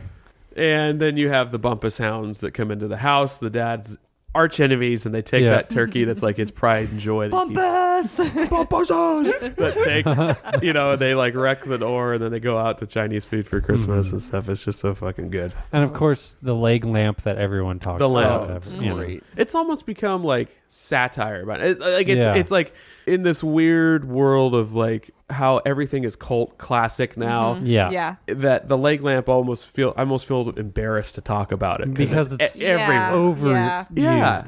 Speaker 4: And then you have the Bumpus Hounds that come into the house, the dad's arch enemies, and they take that turkey that's like his pride and joy.
Speaker 7: Bumpus!
Speaker 4: That take, they like wreck the door, and then they go out to Chinese food for Christmas and stuff. It's just so fucking good.
Speaker 6: And of course, the leg lamp that everyone talks
Speaker 4: The
Speaker 6: about.
Speaker 4: lamp.
Speaker 3: It's great.
Speaker 4: It's almost become like satire about it. It's like in this weird world of like how everything is cult classic now.
Speaker 6: Yeah.
Speaker 4: That the leg lamp I almost feel embarrassed to talk about it
Speaker 6: Because it's
Speaker 4: everywhere.
Speaker 6: overused.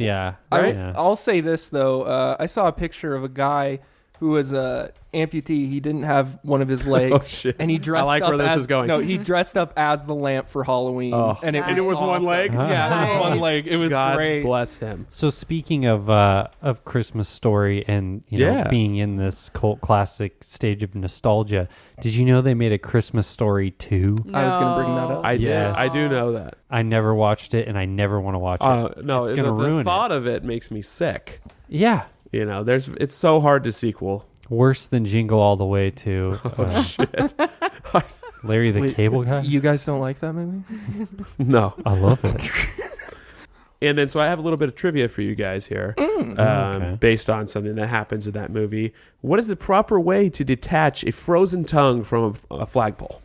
Speaker 4: Yeah.
Speaker 6: Right?
Speaker 3: I'll say this though. I saw a picture of a guy who was a amputee. He didn't have one of his legs.
Speaker 4: Oh shit!
Speaker 3: And he dressed
Speaker 4: I like
Speaker 3: up
Speaker 4: where this
Speaker 3: as,
Speaker 4: is going.
Speaker 3: No, he dressed up as the lamp for Halloween.
Speaker 4: Oh.
Speaker 3: And it was
Speaker 4: one leg?
Speaker 3: Yeah, it was one
Speaker 7: Nice.
Speaker 3: leg. It was
Speaker 4: God
Speaker 3: great.
Speaker 4: bless him.
Speaker 6: So speaking of Christmas Story and being in this cult classic stage of nostalgia, did you know they made a Christmas Story 2?
Speaker 3: I was going to bring that up.
Speaker 4: I did.
Speaker 6: Yes.
Speaker 4: I do know that.
Speaker 6: I never watched it, and I never want to watch it.
Speaker 4: No,
Speaker 6: it's gonna
Speaker 4: the
Speaker 6: ruin
Speaker 4: thought of it makes me sick.
Speaker 6: Yeah,
Speaker 4: It's so hard to sequel.
Speaker 6: worse than Jingle All the Way to
Speaker 4: Shit.
Speaker 6: Larry the
Speaker 3: Wait,
Speaker 6: Cable Guy.
Speaker 3: You guys don't like that movie?
Speaker 4: No.
Speaker 6: I love it.
Speaker 4: And then, so I have a little bit of trivia for you guys here,
Speaker 6: Okay.
Speaker 4: based on something that happens in that movie. What is the proper way to detach a frozen tongue from a flagpole?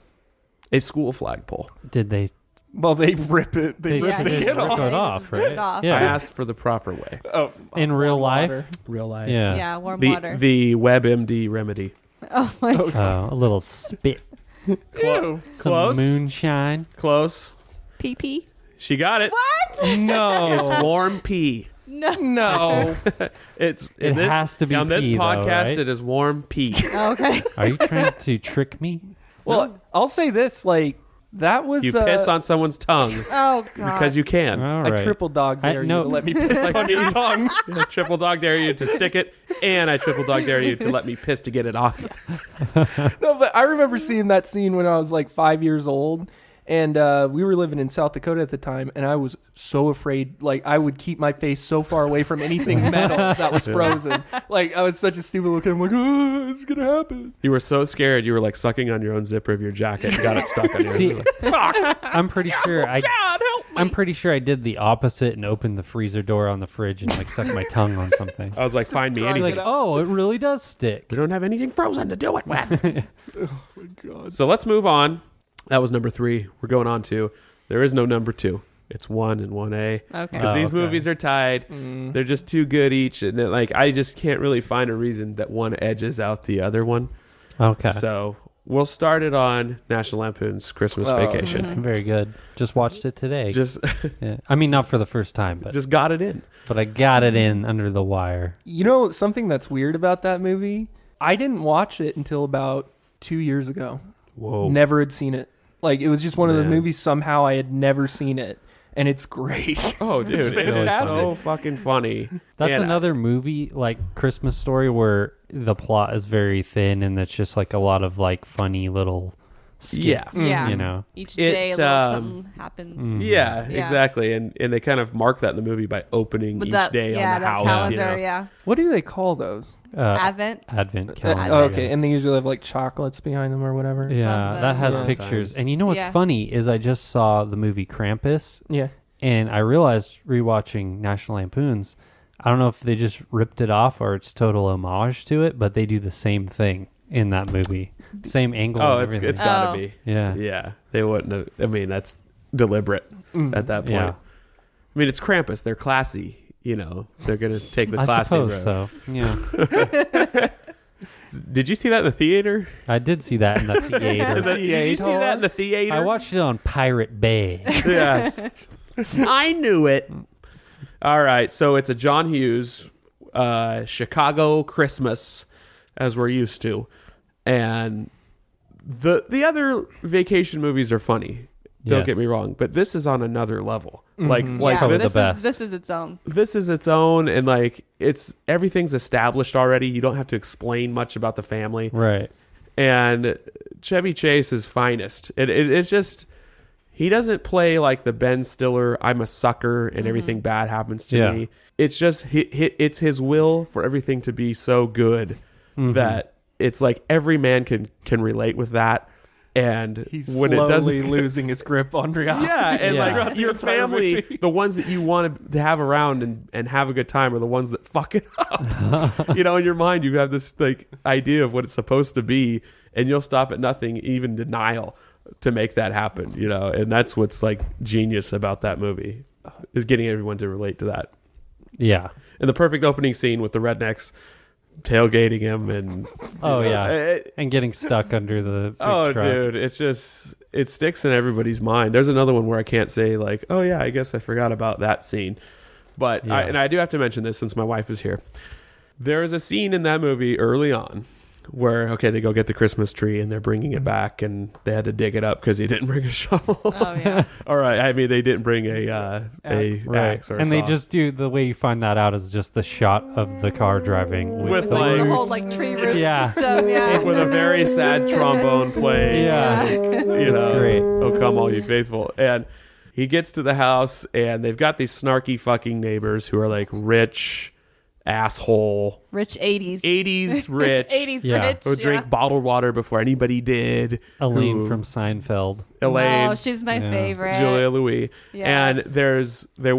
Speaker 4: A school flagpole.
Speaker 6: Did they?
Speaker 3: Well, they rip it. They rip
Speaker 7: Yeah,
Speaker 3: the
Speaker 7: they
Speaker 3: kid
Speaker 7: rip
Speaker 3: off.
Speaker 6: it off,
Speaker 7: Rip it
Speaker 6: right?
Speaker 7: off.
Speaker 6: Yeah.
Speaker 4: I asked for the proper way.
Speaker 3: Oh,
Speaker 6: In real life?
Speaker 3: water.
Speaker 4: Real life.
Speaker 6: Yeah.
Speaker 7: Yeah, warm water.
Speaker 4: The WebMD remedy.
Speaker 7: Oh my god.
Speaker 6: A little spit,
Speaker 3: Ew.
Speaker 6: some
Speaker 4: Close.
Speaker 6: moonshine.
Speaker 4: Close.
Speaker 7: PP?
Speaker 4: She got it.
Speaker 7: What?
Speaker 3: No.
Speaker 4: It's warm pee.
Speaker 7: No.
Speaker 3: No.
Speaker 4: It
Speaker 6: has to be
Speaker 4: on this
Speaker 6: pee, though,
Speaker 4: podcast.
Speaker 6: right?
Speaker 4: It is warm pee.
Speaker 7: Okay.
Speaker 6: Are you trying to trick me?
Speaker 3: Well, I'll say this. Like, that was
Speaker 4: You piss on someone's tongue
Speaker 7: Oh god.
Speaker 4: because you can.
Speaker 6: All
Speaker 3: I
Speaker 6: right.
Speaker 3: triple dog dare you
Speaker 6: no.
Speaker 3: to let me piss on your tongue.
Speaker 4: I triple dog dare you to stick it, and I triple dog dare you to let me piss to get it off you.
Speaker 3: No, but I remember seeing that scene when I was like 5 years old. And we were living in South Dakota at the time, and I was so afraid. Like, I would keep my face so far away from anything metal that was frozen. Like, I was such a stupid looking. I'm like, oh, it's gonna happen.
Speaker 4: You were so scared. You were like sucking on your own zipper of your jacket. You got it stuck on your.
Speaker 6: See,
Speaker 4: Like, fuck.
Speaker 6: I'm pretty sure I.
Speaker 4: God, help me.
Speaker 6: I'm pretty sure I did the opposite and opened the freezer door on the fridge and like stuck my tongue on something.
Speaker 4: I was like, find me
Speaker 3: Trying
Speaker 4: anything.
Speaker 6: Like, oh, it really does stick.
Speaker 4: We don't have anything frozen to do it with.
Speaker 3: Oh my god.
Speaker 4: So let's move on. That was number 3. We're going on to. There is no number 2. It's 1 and 1A.
Speaker 7: Okay.
Speaker 4: Because these movies are tied. They're just too good each, and like I just can't really find a reason that one edges out the other one.
Speaker 6: Okay.
Speaker 4: So we'll start it on National Lampoon's Christmas Vacation.
Speaker 6: Very good. Just watched it today.
Speaker 4: Just
Speaker 6: Yeah. I mean, not for the first time, but
Speaker 4: just got it in.
Speaker 6: I got it in under the wire.
Speaker 3: You know something that's weird about that movie? I didn't watch it until about 2 years ago.
Speaker 4: Whoa.
Speaker 3: Never had seen it. Like, it was just one of those
Speaker 4: Man.
Speaker 3: movies. Somehow I had never seen it, and it's great.
Speaker 4: Oh, dude,
Speaker 3: It's
Speaker 4: it's
Speaker 3: fantastic.
Speaker 4: so fucking funny.
Speaker 6: That's
Speaker 4: And
Speaker 6: another movie like Christmas Story where the plot is very thin and it's just like a lot of like funny little skits.
Speaker 4: Yeah.
Speaker 7: Yeah.
Speaker 6: You know.
Speaker 7: Each
Speaker 4: It,
Speaker 7: day a little something happens.
Speaker 4: Yeah,
Speaker 7: Yeah.
Speaker 4: exactly. And they kind of mark that in the movie by opening
Speaker 7: With
Speaker 4: each
Speaker 7: that,
Speaker 4: day
Speaker 7: yeah,
Speaker 4: on the
Speaker 7: that
Speaker 4: house.
Speaker 7: calendar,
Speaker 4: you know?
Speaker 7: yeah.
Speaker 3: What do they call those?
Speaker 7: Advent.
Speaker 6: Advent calendar.
Speaker 3: Oh, okay, and they usually have like chocolates behind them or whatever.
Speaker 6: Yeah, that has
Speaker 7: Sometimes.
Speaker 6: pictures. And you know what's
Speaker 7: Yeah.
Speaker 6: funny is I just saw the movie Krampus
Speaker 3: Yeah.
Speaker 6: and I realized rewatching National Lampoons, I don't know if they just ripped it off or it's total homage to it, but they do the same thing in that movie. Same angle
Speaker 4: Oh,
Speaker 6: and
Speaker 4: it's
Speaker 6: everything.
Speaker 4: gotta
Speaker 7: Oh.
Speaker 4: be.
Speaker 6: Yeah.
Speaker 4: Yeah, they wouldn't have. I mean, that's deliberate at that point.
Speaker 6: Yeah.
Speaker 4: I mean, it's Krampus. They're classy. You know, they're gonna take the
Speaker 6: I
Speaker 4: classy road.
Speaker 6: suppose so. Yeah.
Speaker 4: Did you see that in the theater?
Speaker 6: I did see that in the theater.
Speaker 4: Did you see that in the theater?
Speaker 6: I watched it on Pirate Bay.
Speaker 4: Yes, I knew it. All right, so it's a John Hughes Chicago Christmas, as we're used to. And the other vacation movies are funny. Don't get me wrong, but this is on another level. Like
Speaker 6: probably
Speaker 4: this,
Speaker 6: the best.
Speaker 7: This is its own.
Speaker 4: this is its own, and like everything's established already. You don't have to explain much about the family.
Speaker 6: Right.
Speaker 4: And Chevy Chase is finest. It's just, he doesn't play like the Ben Stiller, I'm a sucker and everything bad happens to me. It's just, it's his will for everything to be so good that it's like every man can relate with that. And
Speaker 3: He's
Speaker 4: when
Speaker 3: slowly
Speaker 4: it doesn't
Speaker 3: losing his grip on reality.
Speaker 4: yeah, and like your
Speaker 3: entire
Speaker 4: family,
Speaker 3: movie.
Speaker 4: the ones that you want to have around and have a good time are the ones that fuck it up. You know, in your mind, you have this like idea of what it's supposed to be, and you'll stop at nothing, even denial, to make that happen. You know, and that's what's like genius about that movie, is getting everyone to relate to that.
Speaker 6: Yeah.
Speaker 4: And the perfect opening scene with the rednecks tailgating him and
Speaker 6: And getting stuck under the big truck.
Speaker 4: dude, it's just, it sticks in everybody's mind. There's another one where I can't say like, oh yeah, I guess I forgot about that scene, but I do have to mention this since my wife is here. There is a scene in that movie early on where they go get the Christmas tree and they're bringing it back, and they had to dig it up because he didn't bring a shovel.
Speaker 7: Oh yeah.
Speaker 4: All right, I mean they didn't bring a axe or a
Speaker 6: And they
Speaker 4: saw.
Speaker 6: just do, the way you find that out is just the shot of the car driving
Speaker 4: With,
Speaker 6: the
Speaker 4: like-
Speaker 7: The
Speaker 6: roots.
Speaker 7: whole like tree root
Speaker 6: Yeah.
Speaker 7: system. Yeah.
Speaker 4: with a very sad trombone playing.
Speaker 6: Yeah.
Speaker 4: You
Speaker 6: It's
Speaker 4: know,
Speaker 6: great.
Speaker 4: oh come all you faithful. And he gets to the house and they've got these snarky fucking neighbors who are like rich asshole
Speaker 7: Rich 80s.
Speaker 4: 80s rich
Speaker 7: 80s
Speaker 6: Yeah.
Speaker 7: rich.
Speaker 4: who drink bottled water before anybody did.
Speaker 6: Elaine
Speaker 4: who-
Speaker 6: from Seinfeld.
Speaker 4: Elaine,
Speaker 7: Oh, she's my
Speaker 6: Yeah.
Speaker 7: favorite.
Speaker 4: Julia Louis.
Speaker 7: Yes.
Speaker 4: And they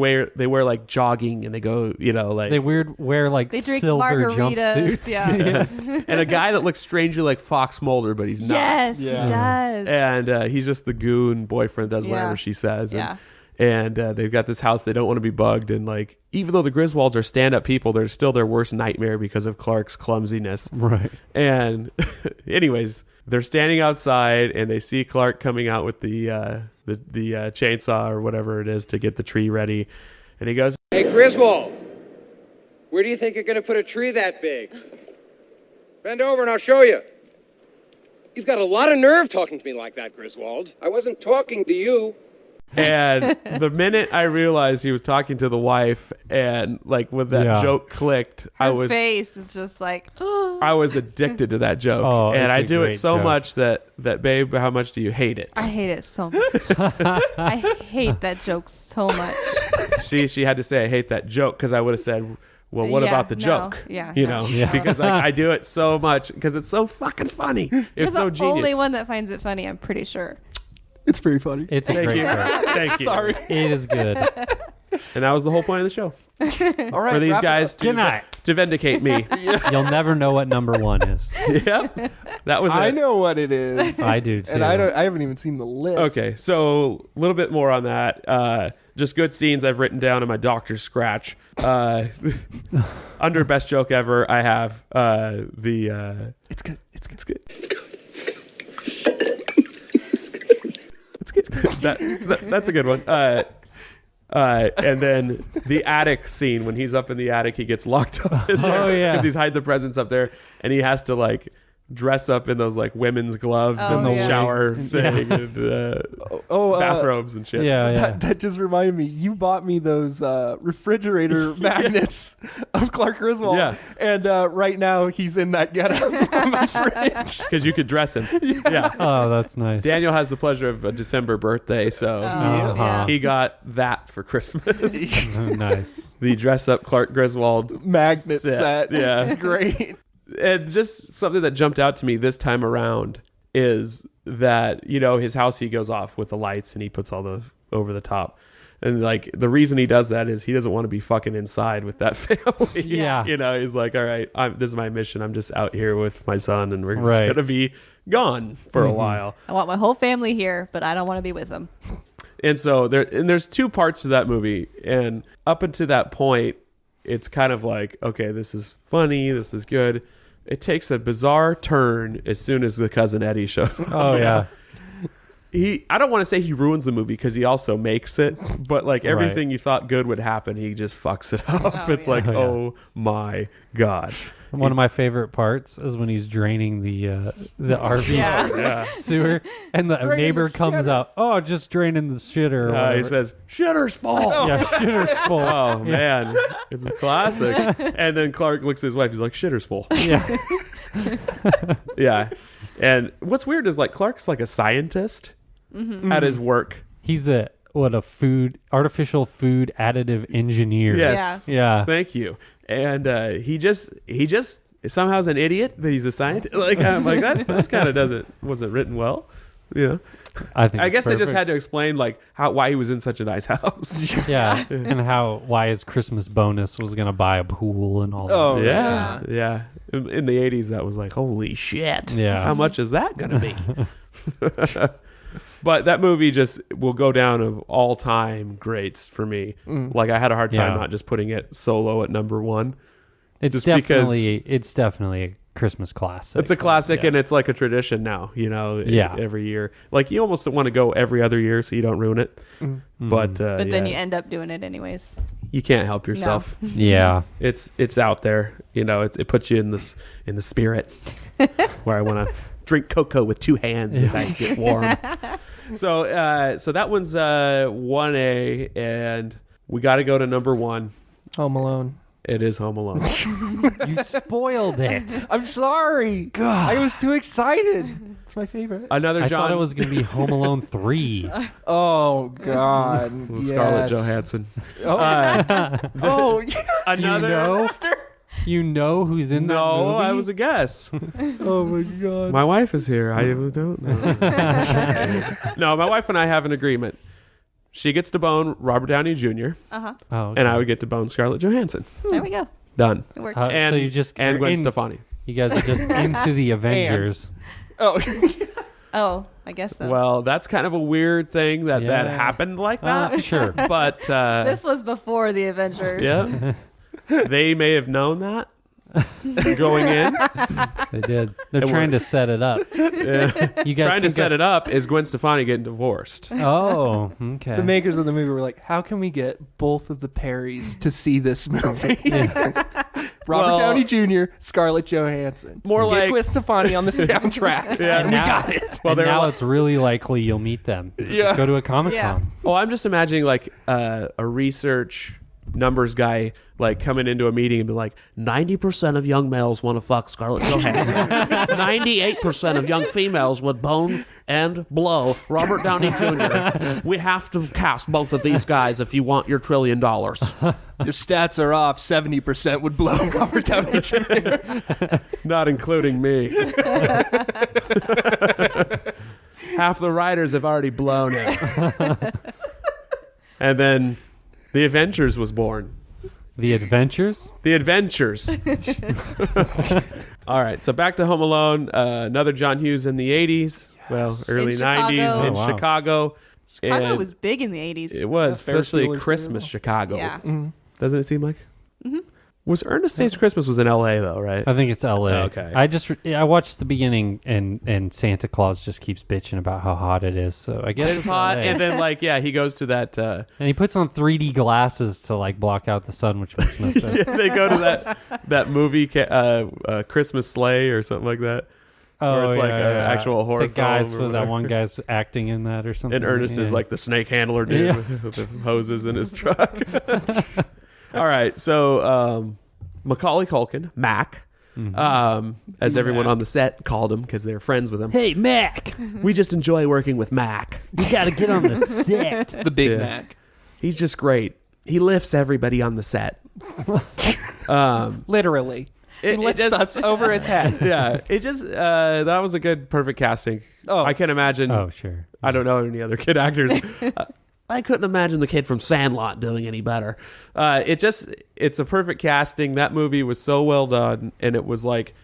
Speaker 4: wear like jogging and they go, you know, like
Speaker 6: They wear like
Speaker 7: They drink
Speaker 6: silver
Speaker 7: margaritas.
Speaker 6: jumpsuits.
Speaker 7: Yeah.
Speaker 4: yes. And a guy that looks strangely like Fox Mulder, but he's not.
Speaker 7: Yes,
Speaker 3: Yeah.
Speaker 7: he does.
Speaker 4: And he's just the goon boyfriend, does
Speaker 7: Yeah.
Speaker 4: whatever she says.
Speaker 7: Yeah.
Speaker 4: And they've got this house they don't want to be bugged. And like, even though the Griswolds are stand-up people, they're still their worst nightmare because of Clark's clumsiness.
Speaker 6: Right.
Speaker 4: And anyways, they're standing outside and they see Clark coming out with the chainsaw or whatever it is to get the tree ready. And he goes,
Speaker 9: Hey, Griswold, where do you think you're going to put a tree that big? Bend over and I'll show you. You've got a lot of nerve talking to me like that, Griswold. I wasn't talking to you.
Speaker 4: and the minute I realized he was talking to the wife and like when that joke clicked,
Speaker 7: Her face is just like,
Speaker 4: I was addicted to that joke.
Speaker 6: Oh,
Speaker 4: and
Speaker 6: it's
Speaker 4: I
Speaker 6: a
Speaker 4: do it
Speaker 6: great
Speaker 4: so
Speaker 6: joke.
Speaker 4: much that babe, how much do you hate it?
Speaker 7: I hate it so much. I hate that joke so much.
Speaker 4: She had to say I hate that joke because I would have said, well, what
Speaker 7: Yeah,
Speaker 4: about the
Speaker 7: no.
Speaker 4: joke?
Speaker 7: Yeah,
Speaker 4: You
Speaker 7: no.
Speaker 4: know,
Speaker 6: Yeah.
Speaker 4: because I do it so much because it's so fucking funny. It's
Speaker 7: You're
Speaker 4: so
Speaker 7: the
Speaker 4: genius.
Speaker 7: only one that finds it funny, I'm pretty sure.
Speaker 3: It's pretty funny.
Speaker 6: It's a
Speaker 4: Thank
Speaker 6: great
Speaker 4: you.
Speaker 6: joke.
Speaker 4: Thank you.
Speaker 3: Sorry.
Speaker 6: It is good.
Speaker 4: And that was the whole point of the show.
Speaker 3: All right.
Speaker 4: For these
Speaker 3: wrap it
Speaker 4: guys
Speaker 3: up.
Speaker 6: Good night.
Speaker 4: to vindicate me.
Speaker 6: You'll never know what number one is.
Speaker 4: Yep. That was it.
Speaker 3: I know what it is.
Speaker 6: I do too.
Speaker 3: And I haven't even seen the list.
Speaker 4: Okay, so a little bit more on that. Just good scenes I've written down in my doctor's scratch. Under best joke ever, I have
Speaker 3: It's good. It's good.
Speaker 4: It's good. It's good. It's good. That's a good one. And then the attic scene when he's up in the attic, he gets locked up in there
Speaker 6: Oh, yeah.
Speaker 4: because he's hiding the presents up there, and he has to like dress up in those like women's gloves
Speaker 7: Oh,
Speaker 4: and the
Speaker 7: yeah.
Speaker 4: shower
Speaker 6: wigs.
Speaker 4: thing and bathrobes and shit.
Speaker 6: Yeah, yeah.
Speaker 3: That just reminded me. You bought me those refrigerator magnets of Clark Griswold.
Speaker 4: Yeah.
Speaker 3: And right now he's in that getup on my fridge.
Speaker 4: Because you could dress him. Yeah.
Speaker 6: Oh, that's nice.
Speaker 4: Daniel has the pleasure of a December birthday, so
Speaker 6: Uh-huh.
Speaker 4: he got that for Christmas.
Speaker 6: Oh, nice.
Speaker 4: The dress up Clark Griswold
Speaker 3: Magnet set.
Speaker 4: Yeah.
Speaker 3: It's great.
Speaker 4: And just something that jumped out to me this time around is that, you know, his house, he goes off with the lights and he puts all the over the top. And like the reason he does that is he doesn't want to be fucking inside with that family.
Speaker 6: Yeah.
Speaker 4: You know, he's like, all right, this is my mission. I'm just out here with my son and we're just
Speaker 6: Right.
Speaker 4: going to be gone for a while.
Speaker 7: I want my whole family here, but I don't want to be with them.
Speaker 4: And so there's two parts to that movie. And up until that point, it's kind of like, okay, this is funny. This is good. It takes a bizarre turn as soon as the cousin Eddie shows up.
Speaker 6: Oh, yeah.
Speaker 4: I don't want to say he ruins the movie because he also makes it, but like everything you thought good would happen, he just fucks it up. It's like, oh my God.
Speaker 6: One of my favorite parts is when he's draining the RV sewer, and the neighbor comes out. Oh, just draining the shitter. Or whatever.
Speaker 4: He says, "Shitter's full."
Speaker 6: Yeah, shitter's full.
Speaker 4: Oh man, it's a classic. And then Clark looks at his wife. He's like, "Shitter's full."
Speaker 6: Yeah,
Speaker 4: yeah. And what's weird is like Clark's like a scientist at his work.
Speaker 6: He's artificial food additive engineer.
Speaker 4: Yes.
Speaker 6: Yeah.
Speaker 4: Thank you. And he just somehow is an idiot, but he's a scientist. Like I'm like that's kind of wasn't written well. Yeah.
Speaker 6: I
Speaker 4: guess they just had to explain like why he was in such a nice house.
Speaker 6: Yeah, and why his Christmas bonus was gonna buy a pool and all that.
Speaker 3: Oh,
Speaker 6: stuff.
Speaker 4: Yeah. In the 80s, that was like, holy shit.
Speaker 6: Yeah.
Speaker 4: How much is that gonna be? But that movie just will go down of all time greats for me. Like I had a hard time not just putting it solo at number one.
Speaker 6: It's definitely a Christmas classic.
Speaker 4: It's a classic, and it's like a tradition now. Every year. Like you almost want to go every other year so you don't ruin it. But
Speaker 7: then you end up doing it anyways.
Speaker 4: You can't help yourself.
Speaker 7: No.
Speaker 6: Yeah,
Speaker 4: it's out there. It puts you in the spirit where I want to drink cocoa with two hands as I get warm. So that one's 1A, and we got to go to number 1.
Speaker 3: Home Alone.
Speaker 4: It is Home Alone.
Speaker 6: you spoiled it.
Speaker 3: I'm sorry. God, I was too excited. It's my favorite.
Speaker 4: Another
Speaker 6: I
Speaker 4: John.
Speaker 6: thought it was going to be Home Alone 3.
Speaker 3: Oh God.
Speaker 4: Scarlett Johansson.
Speaker 3: Oh,
Speaker 4: another.
Speaker 6: You know who's in that movie?
Speaker 4: No, I was a guess.
Speaker 3: Oh my God.
Speaker 4: My wife is here. I don't know. No, my wife and I have an agreement. She gets to bone Robert Downey Jr.
Speaker 7: Uh-huh.
Speaker 6: Oh, okay.
Speaker 4: And I would get to bone Scarlett Johansson.
Speaker 7: There we go.
Speaker 4: Done.
Speaker 7: It works.
Speaker 6: So you just
Speaker 4: and Gwen Stefani.
Speaker 6: You guys are just into the Avengers.
Speaker 7: Oh, I guess so.
Speaker 4: Well, that's kind of a weird thing that happened like that.
Speaker 6: Sure.
Speaker 4: But
Speaker 7: this was before the Avengers.
Speaker 4: Yeah. They may have known that going in.
Speaker 6: They did. They're trying to set it up.
Speaker 4: Yeah.
Speaker 6: You guys
Speaker 4: trying to set it up is Gwen Stefani getting divorced.
Speaker 6: Oh, okay.
Speaker 3: The makers of the movie were like, how can we get both of the Perrys to see this movie? Robert Downey Jr., Scarlett Johansson.
Speaker 4: More
Speaker 3: get
Speaker 4: like
Speaker 3: Gwen Stefani on the soundtrack.
Speaker 4: And
Speaker 6: now,
Speaker 3: we got it.
Speaker 6: Well, now it's really likely you'll meet them. Just go to a Comic-Con.
Speaker 7: Yeah.
Speaker 4: Oh, I'm just imagining like a research numbers guy like coming into a meeting and be like, 90% of young males want to fuck Scarlett Johansson. 98% of young females would bone and blow Robert Downey Jr. We have to cast both of these guys if you want your $1 trillion.
Speaker 3: Your stats are off. 70% would blow Robert Downey Jr.
Speaker 4: Not including me. Half the writers have already blown it. And then The Avengers was born.
Speaker 6: The Adventures?
Speaker 4: The Adventures. All right, so back to Home Alone. Another John Hughes in the 80s. Well, early 90s in Chicago.
Speaker 7: Chicago
Speaker 4: And
Speaker 7: was big in the 80s.
Speaker 4: it was,
Speaker 3: Ferris
Speaker 4: especially
Speaker 3: Bueller's
Speaker 4: Christmas Chicago.
Speaker 7: Yeah.
Speaker 4: Doesn't it seem like? Was Ernest Saves Christmas was in L.A. though, right?
Speaker 6: I think it's L.A.
Speaker 4: Okay.
Speaker 6: I watched the beginning and Santa Claus just keeps bitching about how hot it is. So I guess
Speaker 4: It's hot,
Speaker 6: LA.
Speaker 4: and then he goes to that.
Speaker 6: And he puts on 3D glasses to like block out the sun, which makes no sense.
Speaker 4: They go to that movie, Christmas Sleigh or something like that. Where it's like an actual horror
Speaker 6: The guys
Speaker 4: film or
Speaker 6: for that
Speaker 4: whatever.
Speaker 6: one guy's acting in that or something.
Speaker 4: And Ernest is like the snake handler dude with the hoses in his truck. All right, so Macaulay Culkin, Mac, as everyone on the set called him because they're friends with him.
Speaker 6: Hey, Mac,
Speaker 4: We just enjoy working with Mac.
Speaker 6: you got to get on the set.
Speaker 3: The Big
Speaker 4: Yeah.
Speaker 3: Mac.
Speaker 4: He's just great. He lifts everybody on the set.
Speaker 3: Literally.
Speaker 4: It
Speaker 3: lifts
Speaker 4: just-
Speaker 3: us over his head.
Speaker 4: Yeah, it just that was a good, perfect casting.
Speaker 3: Oh.
Speaker 4: I can't imagine.
Speaker 6: Oh, sure.
Speaker 4: I don't know any other kid actors. I couldn't imagine the kid from Sandlot doing any better. It's a perfect casting. That movie was so well done, and it was like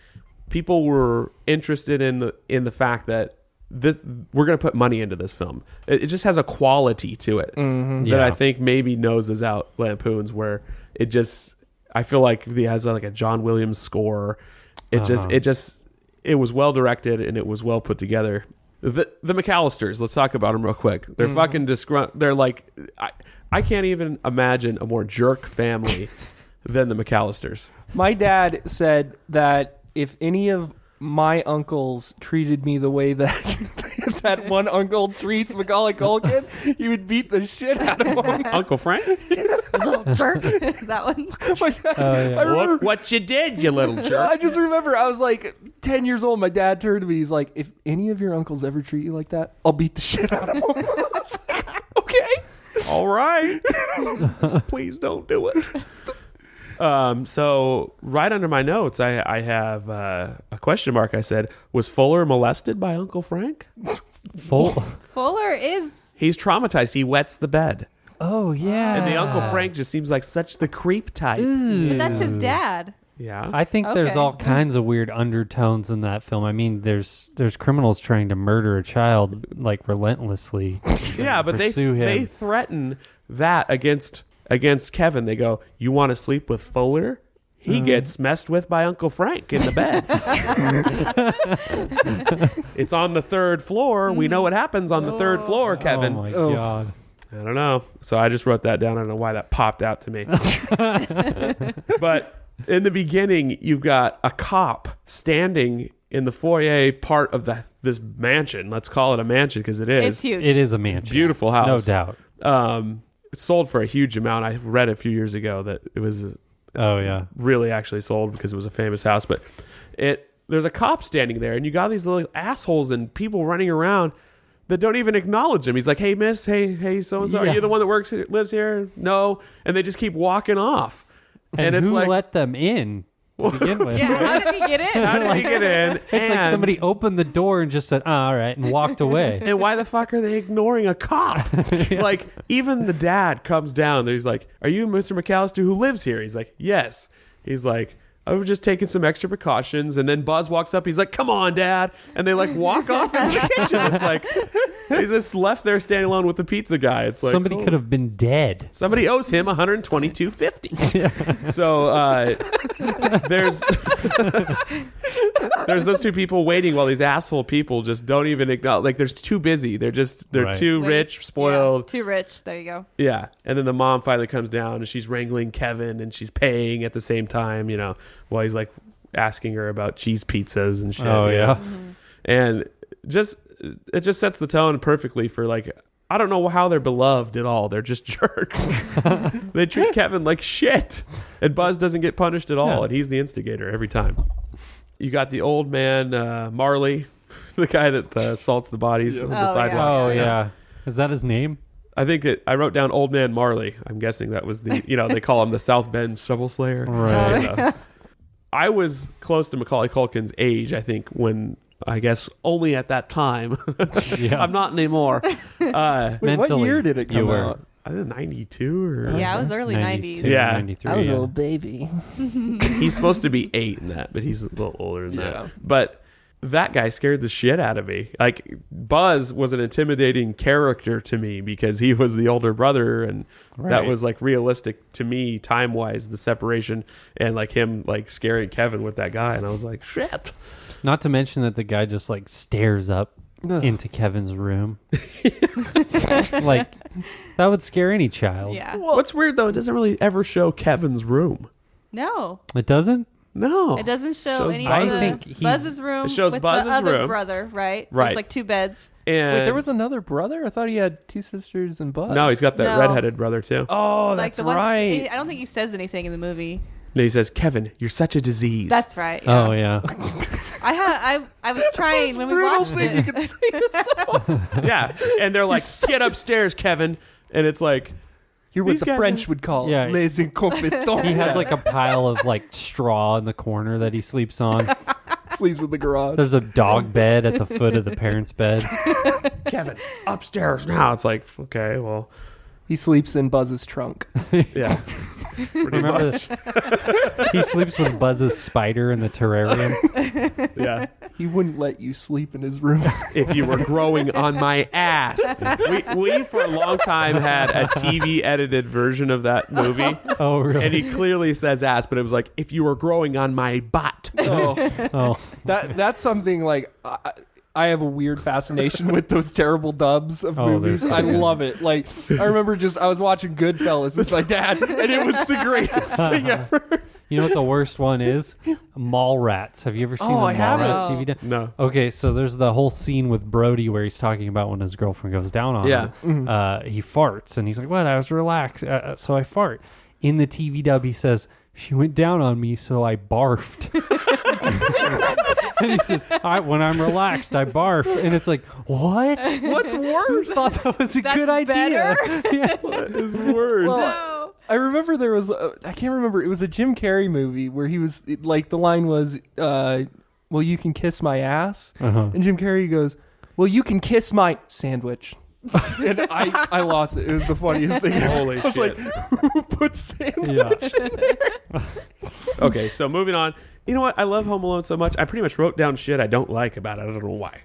Speaker 4: people were interested in the fact that we're going to put money into this film. It just has a quality to it that I think maybe noses out Lampoon's, where it just I feel like he has like a John Williams score. It was well directed and it was well put together. The McAllisters. Let's talk about them real quick. They're fucking They're like, I can't even imagine a more jerk family than the McAllisters.
Speaker 3: My dad said that if any of my uncles treated me the way that that one uncle treats Macaulay Culkin, he would beat the shit out of him.
Speaker 4: Uncle Frank?
Speaker 7: Little jerk. That one.
Speaker 3: My dad,
Speaker 6: yeah.
Speaker 3: I remember,
Speaker 4: Look what you did, you little jerk.
Speaker 3: I just remember I was like 10 years old. My dad turned to me. He's like, if any of your uncles ever treat you like that, I'll beat the shit out of them. I was like, okay.
Speaker 4: All right. Please don't do it. So right under my notes, I have a question mark. I said, was Fuller molested by Uncle Frank?
Speaker 7: Fuller is.
Speaker 4: He's traumatized. He wets the bed.
Speaker 6: Oh, yeah.
Speaker 4: And the Uncle Frank just seems like such the creep type.
Speaker 7: But that's his dad.
Speaker 4: Yeah.
Speaker 6: I think there's
Speaker 7: Okay.
Speaker 6: all kinds of weird undertones in that film. I mean, there's criminals trying to murder a child like relentlessly.
Speaker 4: Yeah, but they
Speaker 6: pursue him.
Speaker 4: threaten that against Kevin. They go, "You want to sleep with Fuller? He gets messed with by Uncle Frank in the bed. It's on the 3rd floor. We know what happens on the 3rd floor, Kevin."
Speaker 6: Oh my god.
Speaker 4: I don't know. So I just wrote that down. I don't know why that popped out to me. But in the beginning, you've got a cop standing in the foyer part of this mansion. Let's call it a mansion because it is.
Speaker 7: It's huge.
Speaker 6: It is a mansion.
Speaker 4: Beautiful house.
Speaker 6: No doubt.
Speaker 4: It sold for a huge amount. I read a few years ago that it was
Speaker 6: Oh yeah.
Speaker 4: really actually sold because it was a famous house. But there's a cop standing there, and you got these little assholes and people running around that don't even acknowledge him. He's like, "Hey, miss, hey, so-and-so,
Speaker 6: Yeah.
Speaker 4: are you the one that lives here?" No. And they just keep walking off.
Speaker 6: And
Speaker 4: it's
Speaker 6: who
Speaker 4: like,
Speaker 6: let them in to begin with?
Speaker 7: Yeah, how did he get in?
Speaker 4: how did he get in?
Speaker 6: It's like somebody opened the door and just said, all right, and walked away.
Speaker 4: And why the fuck are they ignoring a cop? Like, even the dad comes down there. He's like, "Are you Mr. McAllister who lives here?" He's like, "Yes." He's like, "I was just taking some extra precautions." And then Buzz walks up. He's like, "Come on, Dad." And they like walk off into the kitchen. It's like, he's just left there standing alone with the pizza guy. It's like,
Speaker 6: Somebody could have been dead.
Speaker 4: somebody owes him $122.50. So there's those two people waiting while these asshole people just don't even acknowledge. Like, they're too busy. They're
Speaker 6: Right.
Speaker 4: too rich, spoiled.
Speaker 7: Yeah, too rich. There you go.
Speaker 4: Yeah. And then the mom finally comes down and she's wrangling Kevin and she's paying at the same time, while he's like asking her about cheese pizzas and shit.
Speaker 6: Oh, yeah.
Speaker 4: And it just sets the tone perfectly for like, I don't know how they're beloved at all. They're just jerks. They treat Kevin like shit. And Buzz doesn't get punished at all.
Speaker 6: Yeah.
Speaker 4: And he's the instigator every time. You got the old man, Marley, the guy that assaults the bodies on the sidewalk.
Speaker 6: Oh, yeah. Is that his name?
Speaker 4: I think I wrote down Old Man Marley. I'm guessing that was the, they call him the South Bend Shovel Slayer.
Speaker 6: Right.
Speaker 4: And, I was close to Macaulay Culkin's age, I think, when, I guess, only at that time.
Speaker 6: Yeah.
Speaker 4: I'm not anymore.
Speaker 3: Wait, what
Speaker 6: Mentally,
Speaker 3: year did it
Speaker 6: you
Speaker 3: come
Speaker 6: were-
Speaker 3: out?
Speaker 4: I think 92 or...
Speaker 7: Yeah, it was early
Speaker 6: 92,
Speaker 7: 90s.
Speaker 4: Yeah.
Speaker 6: 93.
Speaker 3: I was a
Speaker 6: yeah.
Speaker 3: little baby.
Speaker 4: He's supposed to be 8 in that, but he's a little older than
Speaker 3: Yeah.
Speaker 4: that. But that guy scared the shit out of me. Like, Buzz was an intimidating character to me because he was the older brother, and that
Speaker 6: Right.
Speaker 4: was like realistic to me time-wise, the separation, and like him like scaring Kevin with that guy, and I was like, shit.
Speaker 6: Not to mention that the guy just like stares up into Kevin's room. Like, that would scare any child.
Speaker 7: Yeah.
Speaker 4: What's weird though, it doesn't really ever show Kevin's room.
Speaker 7: No,
Speaker 6: It doesn't?
Speaker 4: No.
Speaker 7: it doesn't show
Speaker 4: Shows
Speaker 7: any
Speaker 4: Buzz's-
Speaker 7: of
Speaker 6: I think
Speaker 7: the
Speaker 6: he's-
Speaker 7: Buzz's room.
Speaker 4: It shows
Speaker 7: with
Speaker 4: Buzz's
Speaker 7: the other
Speaker 4: room.
Speaker 7: brother, right?
Speaker 4: Right.
Speaker 7: There's like 2 beds.
Speaker 4: And
Speaker 3: Wait, there was another brother? I thought he had 2 sisters and Buzz.
Speaker 4: no, he's got that
Speaker 7: No.
Speaker 4: redheaded brother too.
Speaker 3: Oh,
Speaker 7: Like
Speaker 3: that's
Speaker 7: the ones,
Speaker 3: right.
Speaker 7: I don't think he says anything in the movie.
Speaker 4: And he says, "Kevin, you're such a disease."
Speaker 7: That's right. Yeah.
Speaker 6: Oh, yeah.
Speaker 7: I was trying when we
Speaker 3: Brutal
Speaker 7: watched
Speaker 3: thing
Speaker 7: it.
Speaker 3: you could say to someone.
Speaker 4: yeah. And they're like, "Get upstairs, Kevin." And it's like,
Speaker 3: You're what
Speaker 4: These
Speaker 3: the
Speaker 4: guys
Speaker 3: French
Speaker 4: are-
Speaker 3: would call
Speaker 6: Yeah.
Speaker 3: les incompetents.
Speaker 6: He has like a pile of like straw in the corner that he sleeps on.
Speaker 3: sleeps in the garage.
Speaker 6: There's a dog bed at the foot of the parents' bed.
Speaker 4: "Kevin, upstairs now." It's like, okay, well,
Speaker 3: He sleeps in Buzz's trunk.
Speaker 4: yeah. Pretty
Speaker 6: Remember
Speaker 4: much.
Speaker 6: He sleeps with Buzz's spider in the terrarium.
Speaker 4: Yeah.
Speaker 3: He wouldn't let you sleep in his room.
Speaker 4: If you were growing on my ass. We for a long time had a TV edited version of that movie.
Speaker 6: Oh, really?
Speaker 4: And he clearly says ass, but it was like, "If you were growing on my butt."
Speaker 3: Oh,
Speaker 6: Oh,
Speaker 3: that's something like I have a weird fascination with those terrible dubs of
Speaker 6: Oh,
Speaker 3: movies.
Speaker 6: they're so
Speaker 3: I
Speaker 6: good.
Speaker 3: love it. Like, I remember I was watching Goodfellas with my dad, and it was the greatest thing ever.
Speaker 6: You know what the worst one is? Mallrats. Have you ever seen
Speaker 3: Oh,
Speaker 6: the
Speaker 3: I haven't.
Speaker 6: Mallrats DVD?
Speaker 4: No.
Speaker 6: Okay, so there's the whole scene with Brody where he's talking about when his girlfriend goes down on
Speaker 4: Yeah.
Speaker 6: him. He farts, and he's like, "What? I was relaxed, so I fart." In the TV dub, he says, "She went down on me, so I barfed." And he says, "When I'm relaxed, I barf." And it's like, what?
Speaker 4: What's worse?
Speaker 6: I thought that was a good idea.
Speaker 4: What is worse?
Speaker 3: Well, I remember there was, I can't remember, it was a Jim Carrey movie where he was, like, the line was, well, you can kiss my ass. And Jim Carrey goes, well, you can kiss my sandwich. And I lost it. It was the funniest thing ever.
Speaker 4: Holy
Speaker 3: I was
Speaker 4: shit.
Speaker 3: like, who put sandwich
Speaker 6: Yeah.
Speaker 3: in there?
Speaker 4: Okay, so moving on. You know what? I love Home Alone so much. I pretty much wrote down shit I don't like about it. I don't know why.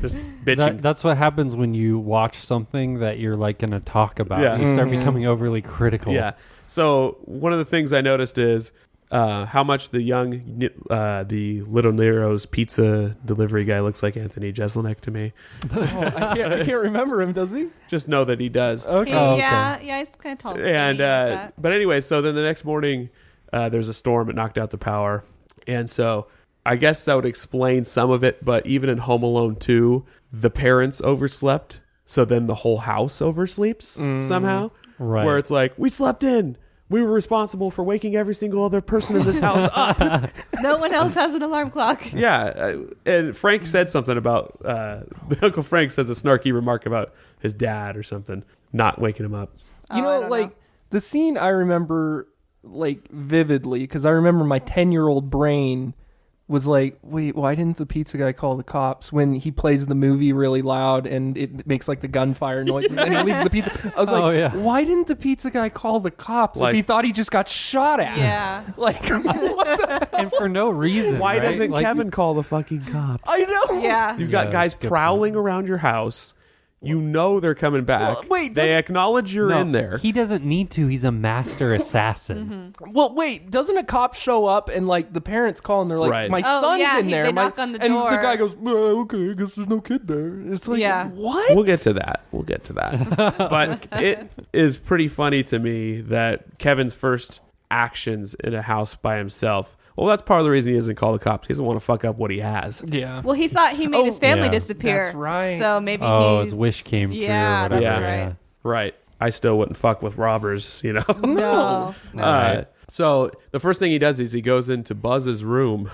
Speaker 4: Just bitching.
Speaker 6: That's what happens when you watch something that you're like going to talk about.
Speaker 4: Yeah.
Speaker 6: You start becoming overly critical.
Speaker 4: Yeah. So one of the things I noticed is how much the Little Nero's pizza delivery guy looks like Anthony Jeselnik to me.
Speaker 3: I can't remember him, does he?
Speaker 4: Just know that he does.
Speaker 3: Okay.
Speaker 7: Yeah, he's kind of tall.
Speaker 4: And but anyway, so then the next morning there's a storm. It knocked out the power, and so I guess that would explain some of it. But even in Home Alone 2, the parents overslept, so then the whole house oversleeps somehow.
Speaker 6: Right.
Speaker 4: Where it's like, we slept in. We were responsible for waking every single other person in this house up.
Speaker 7: No one else has an alarm clock.
Speaker 4: Yeah, and Frank said something about Uncle Frank says a snarky remark about his dad or something not waking him up.
Speaker 3: You know, like, the scene I remember, like, vividly, because I remember my 10-year-old brain was like, wait, why didn't the pizza guy call the cops when he plays the movie really loud and it makes, like, the gunfire noises and he leaves the pizza? I was like,
Speaker 6: Oh, yeah.
Speaker 3: why didn't the pizza guy call the cops
Speaker 4: Like-
Speaker 3: if he thought he just got shot at?
Speaker 7: Yeah.
Speaker 3: Like, what the
Speaker 6: And for no reason.
Speaker 4: Why
Speaker 6: right?
Speaker 4: doesn't
Speaker 6: Like,
Speaker 4: Kevin call the fucking cops?
Speaker 3: I know.
Speaker 7: Yeah.
Speaker 4: You've got
Speaker 6: Yeah,
Speaker 4: guys
Speaker 6: good
Speaker 4: prowling around your house. You know they're coming back.
Speaker 3: Well, wait,
Speaker 4: they
Speaker 3: does-
Speaker 4: acknowledge you're
Speaker 6: No,
Speaker 4: in there.
Speaker 6: He doesn't need to. He's a master assassin.
Speaker 3: Well, wait, doesn't a cop show up and, like, the parents call and they're like,
Speaker 4: Right.
Speaker 3: my
Speaker 7: Oh,
Speaker 3: son's
Speaker 7: yeah,
Speaker 3: in there.
Speaker 7: they
Speaker 3: my,
Speaker 7: knock on the
Speaker 3: and
Speaker 7: door.
Speaker 3: the guy goes, well, okay, I guess there's no kid there. It's like,
Speaker 7: Yeah.
Speaker 3: what?
Speaker 4: We'll get to that. But it is pretty funny to me that Kevin's first actions in a house by himself. Well, that's part of the reason he doesn't call the cops. He doesn't want to fuck up what he has.
Speaker 3: Yeah.
Speaker 7: Well, he thought he made his family
Speaker 6: yeah.
Speaker 7: disappear.
Speaker 3: That's right.
Speaker 7: So maybe
Speaker 6: Oh,
Speaker 7: he.
Speaker 6: his wish came true.
Speaker 7: Yeah,
Speaker 6: or whatever.
Speaker 7: that's
Speaker 4: Yeah.
Speaker 7: right.
Speaker 4: Right. I still wouldn't fuck with robbers, you know.
Speaker 7: No.
Speaker 4: So the first thing he does is he goes into Buzz's room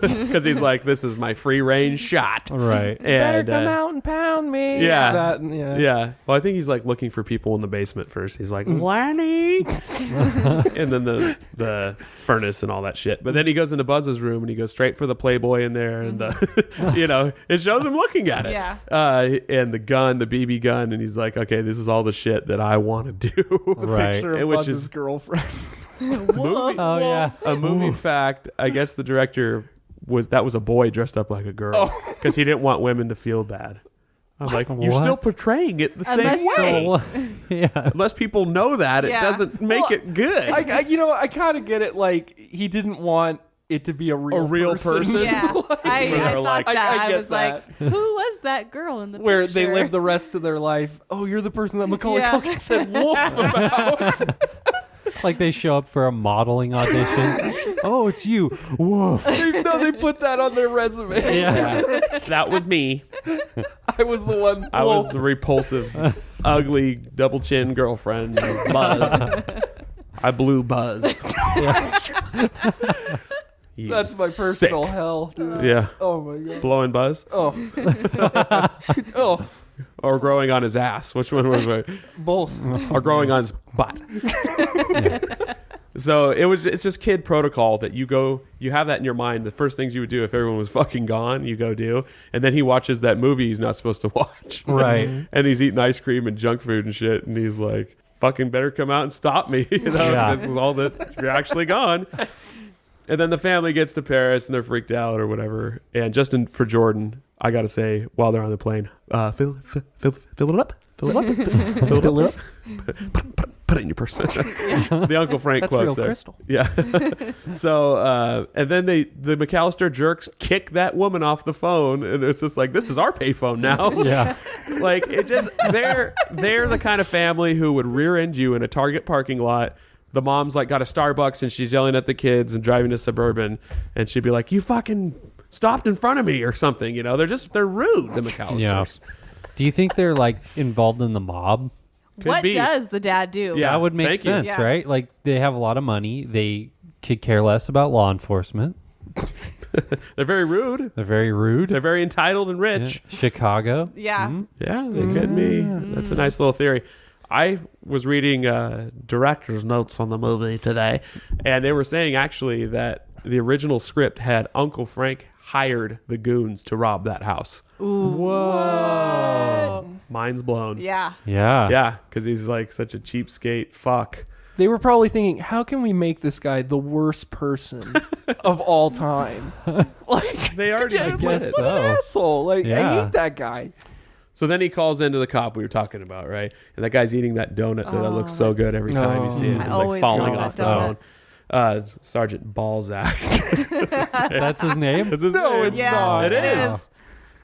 Speaker 4: because he's like, "This is my free range shot."
Speaker 6: Right.
Speaker 3: Better
Speaker 4: And
Speaker 3: come out and pound me.
Speaker 4: yeah.
Speaker 3: Yeah.
Speaker 4: yeah. Well, I think he's like looking for people in the basement first. He's like, "Lenny," and then the furnace and all that shit. But then he goes into Buzz's room and he goes straight for the Playboy in there, and you know, it shows him looking at it.
Speaker 7: Yeah.
Speaker 4: And the gun, the BB gun, and he's like, "Okay, this is all the shit that I want to do."
Speaker 6: Right.
Speaker 3: Picture of
Speaker 4: Which
Speaker 3: Buzz's
Speaker 4: is-
Speaker 3: girlfriend.
Speaker 6: Oh, yeah.
Speaker 4: A movie fact, I guess the director was a boy dressed up like a girl because he didn't want women to feel bad. I'm like, you're
Speaker 6: What?
Speaker 4: still portraying it the same
Speaker 7: Unless-
Speaker 4: way.
Speaker 6: Yeah.
Speaker 4: Unless people know that, it
Speaker 7: Yeah.
Speaker 4: doesn't make
Speaker 3: Well,
Speaker 4: it good.
Speaker 3: I kind of get it. Like, he didn't want it to be a real person.
Speaker 7: Yeah. I
Speaker 4: they're
Speaker 7: thought
Speaker 4: like-
Speaker 7: that.
Speaker 3: I
Speaker 7: I,
Speaker 3: get
Speaker 7: was
Speaker 3: that.
Speaker 7: like, who was that girl in the
Speaker 3: Where
Speaker 7: picture?
Speaker 3: they live the rest of their life. Oh, you're the person that Macaulay
Speaker 7: Yeah.
Speaker 3: Culkin said wolf about.
Speaker 6: Like they show up for a modeling audition. Oh, it's you. Woof.
Speaker 3: No, they put that on their resume.
Speaker 6: Yeah.
Speaker 4: That was me.
Speaker 3: I was the one.
Speaker 4: I was
Speaker 3: wolf.
Speaker 4: the repulsive, ugly, double chin girlfriend of Buzz. I blew Buzz. You
Speaker 3: That's my
Speaker 4: sick.
Speaker 3: personal hell, dude.
Speaker 4: Yeah.
Speaker 3: Oh my god.
Speaker 4: Blowing Buzz
Speaker 3: Oh. Oh.
Speaker 4: or growing on his ass. Which one was it?
Speaker 3: Both.
Speaker 4: Or growing on his butt. So it's just kid protocol that you have that in your mind. The first things you would do if everyone was fucking gone, you go do. And then he watches that movie he's not supposed to watch.
Speaker 6: Right.
Speaker 4: And he's eating ice cream and junk food and shit. And he's like, fucking better come out and stop me. You know,
Speaker 6: Yeah.
Speaker 4: this is all that you're actually gone. And then the family gets to Paris and they're freaked out or whatever. And for Jordan, I got to say, while they're on the plane, fill it up. Fill it up. Fill it up. put it in your purse. The Uncle Frank
Speaker 3: That's
Speaker 4: quotes
Speaker 3: real
Speaker 4: there.
Speaker 3: crystal.
Speaker 4: Yeah. So, and then the McAllister jerks kick that woman off the phone, and it's just like, this is our payphone now.
Speaker 6: Yeah.
Speaker 4: Like, it just, they're the kind of family who would rear end you in a Target parking lot. The mom's like got a Starbucks and she's yelling at the kids and driving a Suburban, and she'd be like, you fucking stopped in front of me or something. They're rude, the McAllisters.
Speaker 6: Yeah. Do you think they're like involved in the mob?
Speaker 7: What
Speaker 4: be.
Speaker 7: does the dad do?
Speaker 4: Yeah.
Speaker 6: That would make
Speaker 4: thank you.
Speaker 6: sense,
Speaker 7: Yeah.
Speaker 6: right? Like they have a lot of money. They could care less about law enforcement.
Speaker 4: They're very rude.
Speaker 6: They're very rude.
Speaker 4: They're very entitled and
Speaker 6: Yeah.
Speaker 4: rich.
Speaker 6: Chicago.
Speaker 7: Yeah.
Speaker 4: Yeah, they could be. That's a nice little theory. I was reading director's notes on the movie today, and they were saying actually that the original script had Uncle Frank hired the goons to rob that house.
Speaker 6: Whoa.
Speaker 4: Mind's blown.
Speaker 7: Yeah.
Speaker 6: Yeah.
Speaker 4: Yeah, because he's like such a cheapskate fuck.
Speaker 3: They were probably thinking, how can we make this guy the worst person of all time? Like,
Speaker 4: They already
Speaker 3: just,
Speaker 4: did
Speaker 3: like,
Speaker 4: it.
Speaker 3: what an asshole. Like, I
Speaker 6: Yeah.
Speaker 3: hate that guy.
Speaker 4: So then he calls into the cop we were talking about, right? And that guy's eating that donut that looks so good every time you see it.
Speaker 7: I
Speaker 4: It's like
Speaker 7: always
Speaker 4: falling
Speaker 7: love
Speaker 4: off the
Speaker 7: that
Speaker 4: phone. It's Sergeant Balzac.
Speaker 6: That's his name?
Speaker 4: That's his
Speaker 3: No,
Speaker 4: name.
Speaker 3: it's
Speaker 7: Yeah.
Speaker 3: not.
Speaker 4: It is.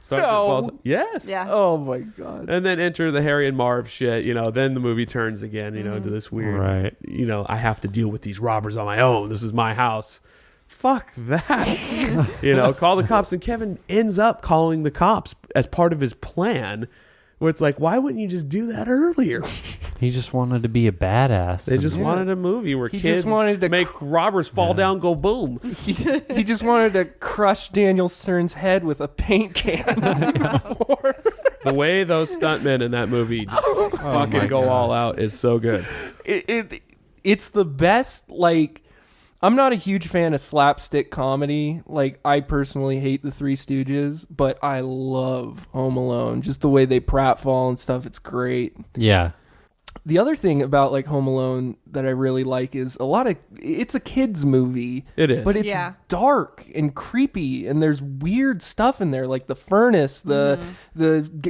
Speaker 4: Sergeant
Speaker 3: No.
Speaker 4: Balzac. Yes.
Speaker 7: Yeah.
Speaker 3: Oh, my God.
Speaker 4: And then enter the Harry and Marv shit, Then the movie turns again, into this weird,
Speaker 6: Right.
Speaker 4: I have to deal with these robbers on my own. This is my house. Fuck that. Call the cops. And Kevin ends up calling the cops as part of his plan, where it's like, why wouldn't you just do that earlier?
Speaker 6: He just wanted to be a badass.
Speaker 4: They just wanted a movie where
Speaker 3: He
Speaker 4: kids
Speaker 3: just wanted to
Speaker 4: make robbers fall down, go boom.
Speaker 3: He just wanted to crush Daniel Stern's head with a paint can.
Speaker 4: The way those stuntmen in that movie just fucking go all out is so good.
Speaker 3: It's the best. Like, I'm not a huge fan of slapstick comedy. Like, I personally hate the Three Stooges, but I love Home Alone. Just the way they pratfall and stuff. It's great.
Speaker 6: Yeah.
Speaker 3: The other thing about like Home Alone that I really like is it's a kids movie.
Speaker 4: It is.
Speaker 3: But it's dark and creepy, and there's weird stuff in there, like the furnace, the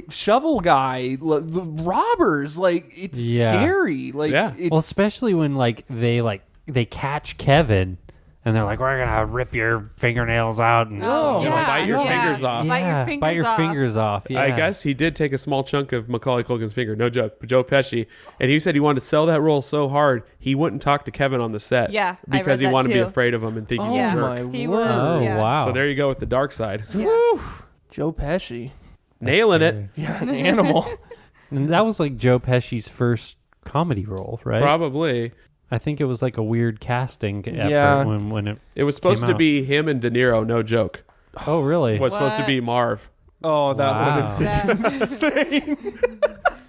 Speaker 3: shovel guy, the robbers. Like, it's scary. Like, it's,
Speaker 6: Well, especially when they catch Kevin and they're like, we're gonna rip your fingernails out and
Speaker 4: bite your fingers off.
Speaker 6: Bite your fingers off. Yeah.
Speaker 4: I guess he did take a small chunk of Macaulay Culkin's finger. No joke. Joe Pesci. And he said he wanted to sell that role so hard, he wouldn't talk to Kevin on the set.
Speaker 7: Yeah, I read
Speaker 4: Because he
Speaker 7: that
Speaker 4: wanted to be
Speaker 7: too.
Speaker 4: afraid of him and think he's
Speaker 3: oh
Speaker 4: a jerk.
Speaker 3: my
Speaker 7: He
Speaker 3: word.
Speaker 7: was.
Speaker 6: Oh,
Speaker 7: Yeah.
Speaker 6: wow.
Speaker 4: So there you go with the dark side.
Speaker 3: Woo. Joe Pesci.
Speaker 4: Nailing it.
Speaker 3: Yeah, an animal.
Speaker 6: And that was like Joe Pesci's first comedy role, right?
Speaker 4: Probably.
Speaker 6: I think it was like a weird casting effort
Speaker 3: Yeah.
Speaker 6: when it.
Speaker 4: It was supposed
Speaker 6: Came
Speaker 4: to
Speaker 6: out.
Speaker 4: be him and De Niro, no joke.
Speaker 6: Oh, really?
Speaker 4: It was supposed to be Marv.
Speaker 3: Oh, that
Speaker 6: Wow.
Speaker 3: would have been
Speaker 7: That's-
Speaker 3: insane.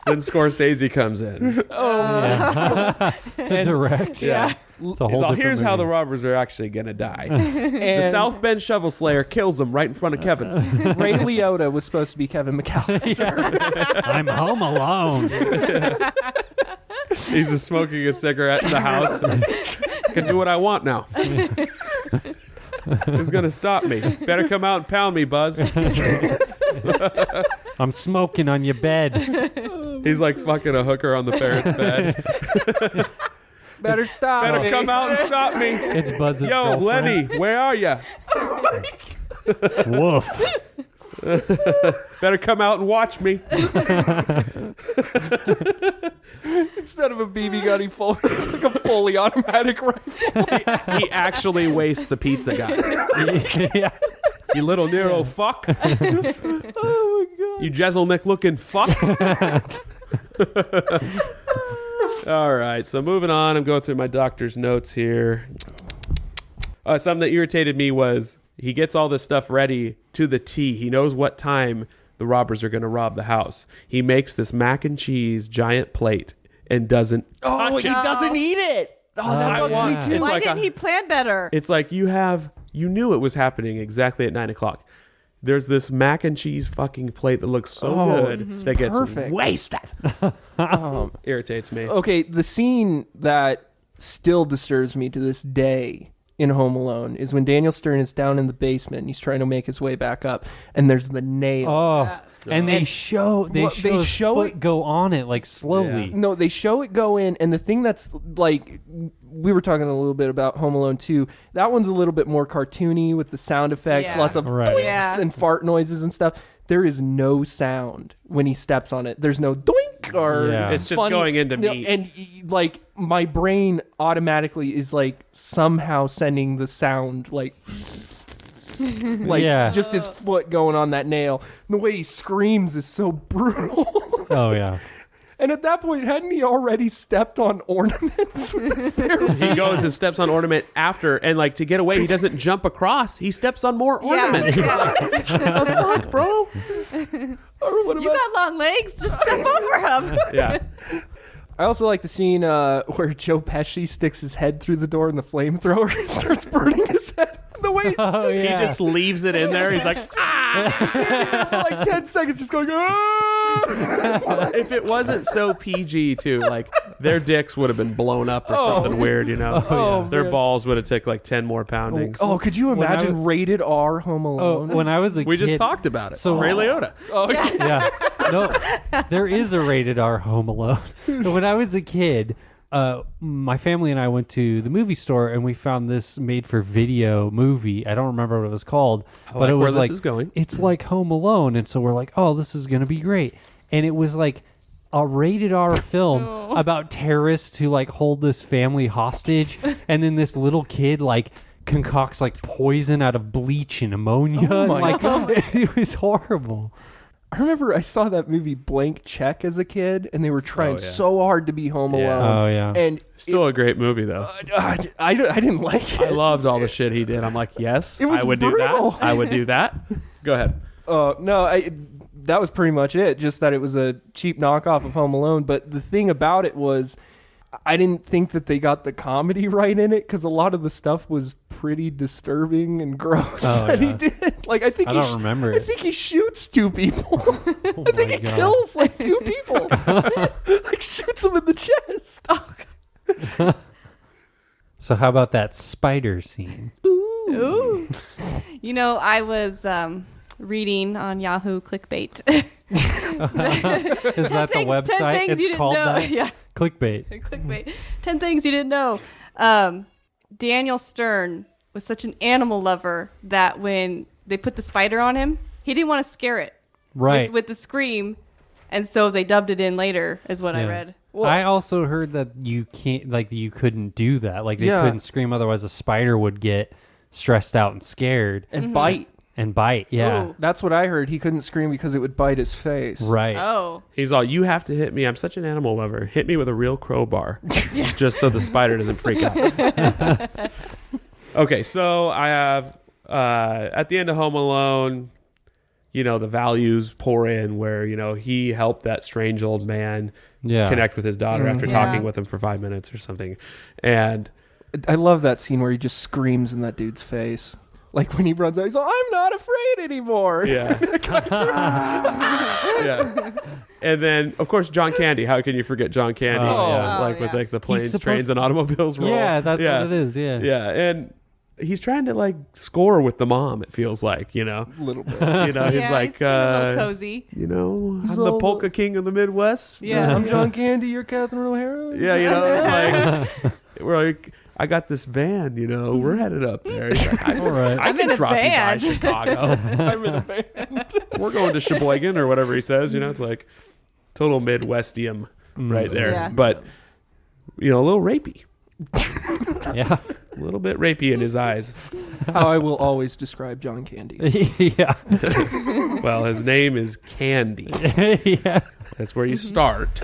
Speaker 4: Then Scorsese comes in.
Speaker 6: To direct.
Speaker 4: Yeah.
Speaker 6: It's a whole
Speaker 4: He's all,
Speaker 6: different
Speaker 4: here's how the
Speaker 6: movie.
Speaker 4: robbers are actually going to die. The
Speaker 3: And
Speaker 4: South Bend Shovel Slayer kills him right in front of Kevin.
Speaker 3: Ray Liotta was supposed to be Kevin McAllister.
Speaker 6: I'm home alone.
Speaker 4: He's just smoking a cigarette in the house. Can do what I want now. Who's going to stop me? Better come out and pound me, Buzz.
Speaker 6: I'm smoking on your bed.
Speaker 4: He's like fucking a hooker on the parents' bed.
Speaker 3: Better stop.
Speaker 4: Better
Speaker 3: me.
Speaker 4: come out and stop me.
Speaker 6: It's Buzz's
Speaker 4: Yo,
Speaker 6: girlfriend.
Speaker 4: Lenny, where are you?
Speaker 6: Woof.
Speaker 4: Better come out and watch me.
Speaker 3: Instead of a BB gun, it's like a fully automatic rifle.
Speaker 4: He actually wastes the pizza guy.
Speaker 6: Yeah.
Speaker 4: You little Nero fuck.
Speaker 3: Oh my god.
Speaker 4: You Jezelnik looking fuck. All right, so moving on. I'm going through my doctor's notes here. Something that irritated me was he gets all this stuff ready to the T. He knows what time the robbers are going to rob the house. He makes this mac and cheese giant plate and doesn't touch
Speaker 3: he
Speaker 4: it.
Speaker 3: doesn't eat it. Oh, that
Speaker 4: I
Speaker 3: bugs
Speaker 4: want-
Speaker 3: me too.
Speaker 4: it's
Speaker 7: Why
Speaker 4: like
Speaker 7: didn't he plan better?
Speaker 4: It's like you knew it was happening exactly at 9:00. There's this mac and cheese fucking plate that looks so good that gets
Speaker 3: perfect.
Speaker 4: wasted. Irritates me.
Speaker 3: Okay, the scene that still disturbs me to this day in Home Alone is when Daniel Stern is down in the basement and he's trying to make his way back up, and there's the nail.
Speaker 6: Oh, And they show
Speaker 3: Well,
Speaker 6: show his foot go on it like slowly.
Speaker 3: No, they show it go in, and the thing that's like, we were talking a little bit about Home Alone 2. That one's a little bit more cartoony with the sound effects, lots of doinks and fart noises and stuff. There is no sound when he steps on it. There's no doink or
Speaker 4: it's just going into meat.
Speaker 3: And like my brain automatically is like somehow sending the sound like just his foot going on that nail. And the way he screams is so brutal.
Speaker 6: Oh yeah.
Speaker 3: And at that point, hadn't he already stepped on ornaments with his bare feet?
Speaker 4: He goes and steps on ornament after, and like to get away, he doesn't jump across. He steps on more ornaments. It's like, what the fuck, bro?
Speaker 7: You got long legs. Just step over him.
Speaker 4: Yeah.
Speaker 3: I also like the scene where Joe Pesci sticks his head through the door in the flamethrower and starts burning his head. The way
Speaker 4: he just leaves it in there. He's like,
Speaker 3: for like 10 seconds, just going, ah!
Speaker 4: If it wasn't so PG too, like their dicks would have been blown up or something weird, you know? Their balls would have taken like 10 more poundings.
Speaker 3: Oh, could you imagine rated R Home Alone?
Speaker 6: When I was a kid,
Speaker 4: we just talked about it.
Speaker 6: So
Speaker 4: Ray Liotta.
Speaker 6: Yeah. No, there is a rated R Home Alone. When I was a kid, my family and I went to the movie store and we found this made-for-video movie. I don't remember what it was called, but it was
Speaker 4: where
Speaker 6: like
Speaker 4: this is going.
Speaker 6: It's like Home Alone, and so we're like, oh, this is gonna be great. And it was like a rated R film about terrorists who like hold this family hostage, and then this little kid like concocts like poison out of bleach and ammonia.
Speaker 3: Oh my God.
Speaker 6: It was horrible.
Speaker 3: I remember I saw that movie Blank Check as a kid, and they were trying so hard to be Home Alone.
Speaker 6: Oh, yeah.
Speaker 3: And
Speaker 4: Still a great movie, though.
Speaker 3: I didn't like it.
Speaker 4: I loved all the shit he did. I'm like, yes,
Speaker 3: It was
Speaker 4: I would
Speaker 3: brutal.
Speaker 4: do that. I would do that. Go ahead.
Speaker 3: No, that was pretty much it. Just that it was a cheap knockoff of Home Alone. But the thing about it was, I didn't think that they got the comedy right in it, because a lot of the stuff was pretty disturbing and gross that he did. Like I
Speaker 6: don't remember
Speaker 3: I
Speaker 6: it.
Speaker 3: think he shoots 2 people. I think he kills like 2 people. Like shoots them in the chest.
Speaker 6: So how about that spider scene?
Speaker 7: Ooh. You know, I was reading on Yahoo Clickbait.
Speaker 6: Is that the
Speaker 7: 10
Speaker 6: website?
Speaker 7: things you
Speaker 6: It's
Speaker 7: didn't
Speaker 6: called
Speaker 7: know.
Speaker 6: that?
Speaker 7: Yeah.
Speaker 6: Clickbait.
Speaker 7: Clickbait. 10 things you didn't know. Daniel Stern was such an animal lover that when they put the spider on him, he didn't want to scare it
Speaker 6: Right.
Speaker 7: with the scream, and so they dubbed it in later, is what I read.
Speaker 6: I also heard that you can't, like, you couldn't do that. Like, they
Speaker 3: Yeah.
Speaker 6: couldn't scream, otherwise a spider would get stressed out and scared.
Speaker 3: And bite.
Speaker 6: And bite, yeah.
Speaker 7: Ooh.
Speaker 3: That's what I heard. He couldn't scream because it would bite his face.
Speaker 6: Right.
Speaker 7: Oh.
Speaker 4: He's all, you have to hit me. I'm such an animal lover. Hit me with a real crowbar, just so the spider doesn't freak out. Okay, so I have at the end of Home Alone, you know, the values pour in where, you know, he helped that strange old man connect with his daughter after talking with him for 5 minutes or something. And
Speaker 3: I love that scene where he just screams in that dude's face. Like when he runs out, he's like, I'm not afraid anymore.
Speaker 4: yeah. Yeah. And then, of course, John Candy. How can you forget John Candy? With like the planes, trains, and automobiles roll.
Speaker 6: Yeah, that's what it is. Yeah.
Speaker 4: Yeah. And he's trying to like score with the mom, it feels like, you know.
Speaker 3: A little bit.
Speaker 4: You know, he's like,
Speaker 7: it's a little cozy.
Speaker 4: you know, I'm the polka king of the Midwest.
Speaker 7: Yeah.
Speaker 3: I'm John Candy, you're Catherine O'Hara.
Speaker 4: Yeah, you know, it's like, we're like, I got this van, you know, we're headed up there. He's like,
Speaker 6: All right.
Speaker 4: I can
Speaker 7: in a
Speaker 4: drop you by
Speaker 7: band.
Speaker 4: Chicago.
Speaker 3: I'm in a band.
Speaker 4: We're going to Sheboygan or whatever he says, you know, it's like total Midwestium right there.
Speaker 7: Yeah.
Speaker 4: But, you know, a little rapey.
Speaker 6: Yeah.
Speaker 4: A little bit rapey in his eyes.
Speaker 3: How I will always describe John Candy.
Speaker 6: Yeah.
Speaker 4: Well, his name is Candy.
Speaker 6: Yeah.
Speaker 4: That's where you start.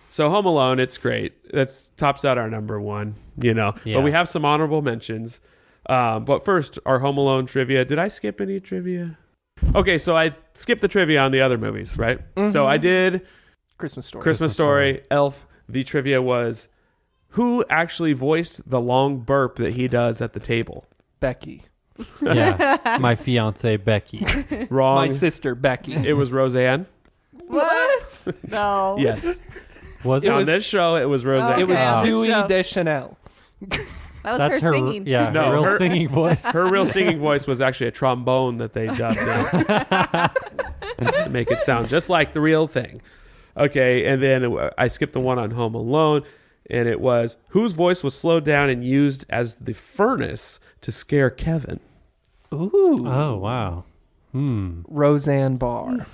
Speaker 4: So Home Alone, it's great. That's tops out our number one, you know.
Speaker 6: Yeah.
Speaker 4: But we have some honorable mentions. But first, our Home Alone trivia. Did I skip any trivia? Okay, so I skipped the trivia on the other movies, right? So I did
Speaker 3: Christmas Story.
Speaker 4: Christmas Story, Elf. The trivia was, who actually voiced the long burp that he does at the table?
Speaker 3: Becky.
Speaker 6: Yeah. My fiance Becky.
Speaker 4: Wrong.
Speaker 3: My sister, Becky.
Speaker 4: It was Roseanne.
Speaker 7: What? No.
Speaker 4: Yes.
Speaker 6: Was it?
Speaker 4: On this show, it was Roseanne.
Speaker 3: It was
Speaker 7: Okay.
Speaker 3: Zooey
Speaker 7: Show.
Speaker 3: Deschanel.
Speaker 7: That was
Speaker 6: That's
Speaker 7: her singing.
Speaker 6: Yeah.
Speaker 4: No,
Speaker 6: her real
Speaker 4: her-
Speaker 6: singing voice.
Speaker 4: Her real singing voice was actually a trombone that they dubbed in. to make it sound just like the real thing. Okay, and then I skipped the one on Home Alone, and it was, whose voice was slowed down and used as the furnace to scare Kevin?
Speaker 3: Ooh.
Speaker 6: Oh, wow.
Speaker 3: Roseanne Barr.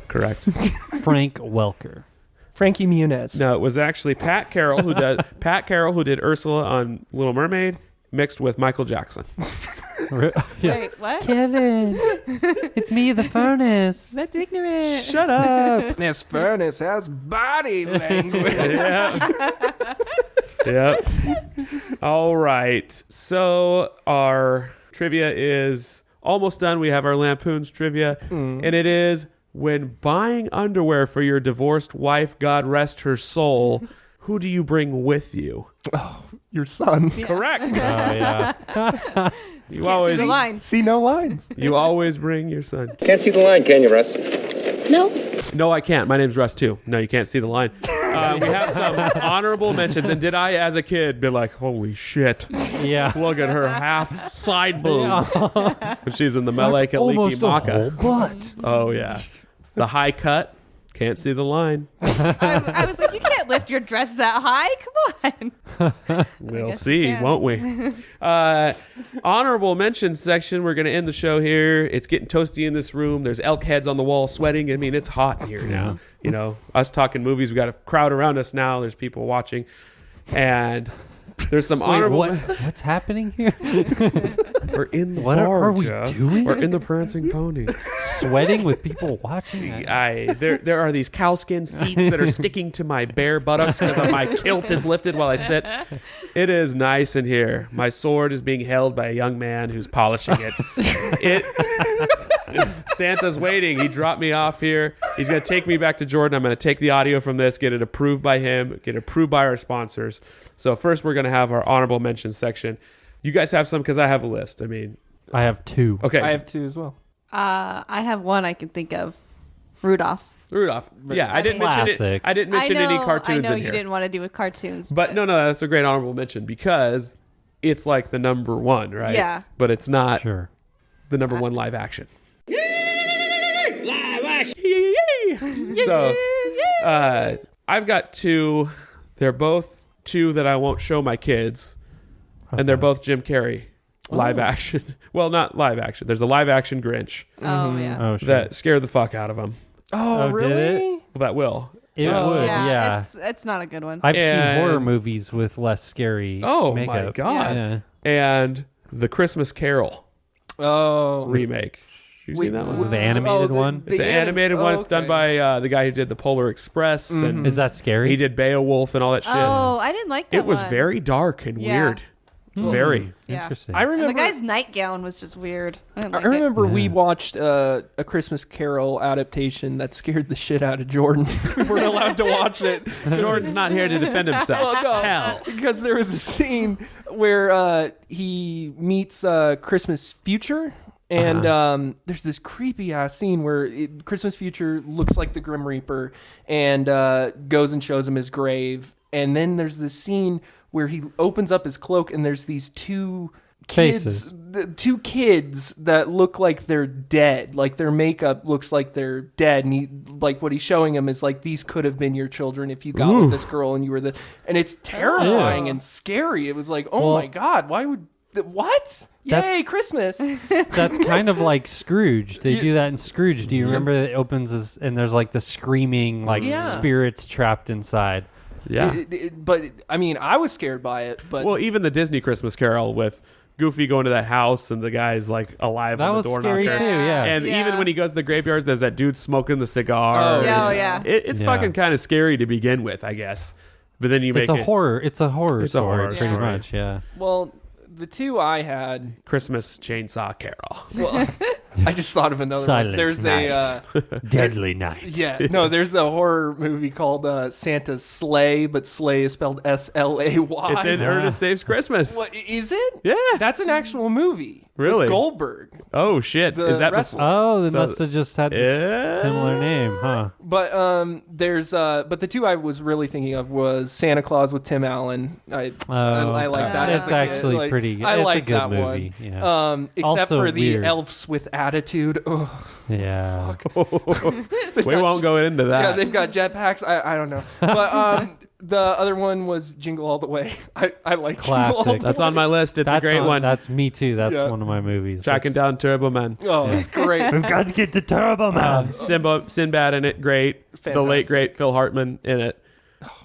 Speaker 4: Correct.
Speaker 6: Frank Welker.
Speaker 3: Frankie Muniz.
Speaker 4: No, it was actually Pat Carroll who did Ursula on Little Mermaid, mixed with Michael Jackson.
Speaker 7: Wait, what?
Speaker 6: Kevin, it's me, the furnace.
Speaker 7: That's ignorant.
Speaker 4: Shut up.
Speaker 3: This furnace has body language.
Speaker 4: Yep. All right. So our trivia is almost done. We have our Lampoon's trivia, and it is, when buying underwear for your divorced wife, God rest her soul, who do you bring with you?
Speaker 3: Oh, your son.
Speaker 4: Correct.
Speaker 6: Oh, yeah.
Speaker 4: You
Speaker 7: Can't
Speaker 4: always
Speaker 7: see the line.
Speaker 3: See no lines.
Speaker 4: You always bring your son.
Speaker 9: Can't see the line, can you, Russ?
Speaker 8: No.
Speaker 4: No, I can't. My name's Russ too. No, you can't see the line. We have some honorable mentions. And did I, as a kid, be like, holy shit,
Speaker 6: Yeah.
Speaker 4: look at her half side boob when she's in the Malaika
Speaker 6: almost
Speaker 4: Leaky
Speaker 6: a
Speaker 4: Maka.
Speaker 6: whole
Speaker 3: But
Speaker 4: Oh, yeah. The high cut. Can't see the line.
Speaker 7: I was like, you can't lift your dress that high. Come on.
Speaker 4: We'll
Speaker 7: guess
Speaker 4: see,
Speaker 7: we can.
Speaker 4: won't we? Honorable mentions section. We're going to end the show here. It's getting toasty in this room. There's elk heads on the wall sweating. I mean, it's hot in here now. You know, us talking movies. We got a crowd around us now. There's people watching. And there's some honorable...
Speaker 6: What's happening here?
Speaker 4: We're in the
Speaker 6: What
Speaker 4: bar,
Speaker 6: are we
Speaker 4: Jeff.
Speaker 6: doing?
Speaker 4: We're in the Prancing Pony.
Speaker 6: Sweating with people watching?
Speaker 4: There are these cowskin seats that are sticking to my bare buttocks because my kilt is lifted while I sit. It is nice in here. My sword is being held by a young man who's polishing it. Santa's waiting. He dropped me off here. He's going to take me back to Jordan. I'm going to take the audio from this, get it approved by him, get it approved by our sponsors. So first we're going to have our honorable mentions section. You guys have some because I have a list. I mean,
Speaker 6: I have two.
Speaker 4: okay.
Speaker 3: I have two as well.
Speaker 7: I have one I can think of. Rudolph.
Speaker 4: Rudolph. Yeah, I didn't mention it.
Speaker 6: Classic.
Speaker 4: I didn't mention any cartoons
Speaker 7: I know
Speaker 4: in
Speaker 7: you
Speaker 4: here.
Speaker 7: didn't want to do with cartoons.
Speaker 4: But no, that's a great honorable mention because it's like the number one, right?
Speaker 7: Yeah.
Speaker 4: But it's not
Speaker 6: Sure.
Speaker 4: the number one live action. So I've got two. They're both two that I won't show my kids. And they're both Jim Carrey live action. Well, not live action. There's a live action Grinch
Speaker 7: Oh, yeah.
Speaker 6: Oh, sure.
Speaker 4: that scared the fuck out of them.
Speaker 3: Oh,
Speaker 6: did
Speaker 3: really?
Speaker 6: it?
Speaker 4: Well, that will.
Speaker 6: It would, yeah.
Speaker 7: It's not a good one.
Speaker 6: I've seen
Speaker 4: And-
Speaker 6: horror movies with less scary
Speaker 4: Oh
Speaker 6: makeup.
Speaker 4: my god!
Speaker 6: Yeah.
Speaker 4: And the Christmas Carol
Speaker 3: Oh.
Speaker 4: remake. You seen that
Speaker 6: Was
Speaker 4: one?
Speaker 6: it the animated
Speaker 3: the-
Speaker 6: one?
Speaker 4: It's an animated one. It's done by the guy who did the Polar Express, and
Speaker 6: Is that scary?
Speaker 4: he did Beowulf and all that shit.
Speaker 7: Oh, I didn't like that
Speaker 4: It was
Speaker 7: one.
Speaker 4: very dark and
Speaker 7: Yeah.
Speaker 4: weird. Very.
Speaker 7: Yeah.
Speaker 6: Interesting.
Speaker 3: I
Speaker 7: And
Speaker 3: remember.
Speaker 7: the guy's nightgown was just weird. I didn't
Speaker 3: I
Speaker 7: like it.
Speaker 3: remember we
Speaker 6: Yeah.
Speaker 3: watched a Christmas Carol adaptation that scared the shit out of Jordan. We weren't allowed to watch it.
Speaker 4: Jordan's not here to defend himself.
Speaker 3: Well, no,
Speaker 4: Tell.
Speaker 3: because there was a scene where he meets Christmas Future, and there's this creepy ass scene where Christmas Future looks like the Grim Reaper and goes and shows him his grave, and then there's this scene where he opens up his cloak and there's these two
Speaker 6: Faces.
Speaker 3: two kids that look like they're dead, like their makeup looks like they're dead, and he, like, what he's showing them is like, these could have been your children if you got with this girl and you were the, and it's terrifying and scary. It was like, oh
Speaker 6: Well,
Speaker 3: my god, why would what?
Speaker 6: That's-
Speaker 3: Yay, Christmas!
Speaker 6: That's kind of like Scrooge. They do that in Scrooge. Do you remember that it opens and there's like the screaming like
Speaker 3: Yeah.
Speaker 6: spirits trapped inside?
Speaker 4: Yeah.
Speaker 3: But I mean, I was scared by it. But
Speaker 4: Well, even the Disney Christmas Carol with Goofy going to that house and the guy's like alive
Speaker 6: That
Speaker 4: on
Speaker 6: was
Speaker 4: the door
Speaker 6: scary
Speaker 4: knocker.
Speaker 6: too. Yeah.
Speaker 4: And
Speaker 7: Yeah.
Speaker 4: even when he goes to the graveyards, there's that dude smoking the cigar.
Speaker 3: Oh,
Speaker 7: Yeah, yeah.
Speaker 4: It's
Speaker 6: Yeah.
Speaker 4: fucking kind of scary to begin with, I guess. But then you make
Speaker 6: It's a
Speaker 4: it
Speaker 6: horror. It's a horror
Speaker 4: It's a
Speaker 6: story,
Speaker 4: horror
Speaker 6: pretty
Speaker 4: story.
Speaker 6: much. Yeah.
Speaker 3: well, the two I had,
Speaker 4: Christmas Chainsaw Carol.
Speaker 3: well, I just thought of another
Speaker 6: Silent
Speaker 3: one. There's
Speaker 6: Night.
Speaker 3: a
Speaker 6: Deadly Night.
Speaker 3: yeah, no, there's a horror movie called Santa's Sleigh, but Sleigh is spelled SLAY.
Speaker 4: It's in Ernest Saves Christmas.
Speaker 3: What is it?
Speaker 4: Yeah.
Speaker 3: That's an actual movie.
Speaker 4: Really?
Speaker 3: Goldberg.
Speaker 4: Oh shit!
Speaker 3: The
Speaker 4: Is that
Speaker 3: wrestler.
Speaker 6: Oh, they
Speaker 4: So-
Speaker 6: must have just had this similar name, huh?
Speaker 3: But but the two I was really thinking of was Santa Claus with Tim Allen. I like that.
Speaker 6: It's
Speaker 3: as a kid.
Speaker 6: actually
Speaker 3: Like,
Speaker 6: pretty good.
Speaker 3: I
Speaker 6: It's
Speaker 3: like
Speaker 6: a good
Speaker 3: that
Speaker 6: movie.
Speaker 3: one.
Speaker 6: Yeah.
Speaker 3: Except
Speaker 6: Also
Speaker 3: for the
Speaker 6: weird.
Speaker 3: elves with attitude. Ugh.
Speaker 6: Yeah.
Speaker 4: We won't go into
Speaker 3: Yeah,
Speaker 4: that.
Speaker 3: they've got jetpacks. I don't know. But the other one was Jingle All the Way. I like Jingle All
Speaker 6: Classic.
Speaker 3: the
Speaker 4: That's
Speaker 3: Way.
Speaker 4: on my list. It's a great one.
Speaker 6: That's me too. That's
Speaker 3: Yeah.
Speaker 6: one of my movies.
Speaker 4: Tracking down Turbo Man.
Speaker 3: Oh, it's great.
Speaker 6: We've got to get to Turbo Man.
Speaker 4: Sinbad in it, great. The late
Speaker 3: Fantastic.
Speaker 4: great Phil Hartman in it,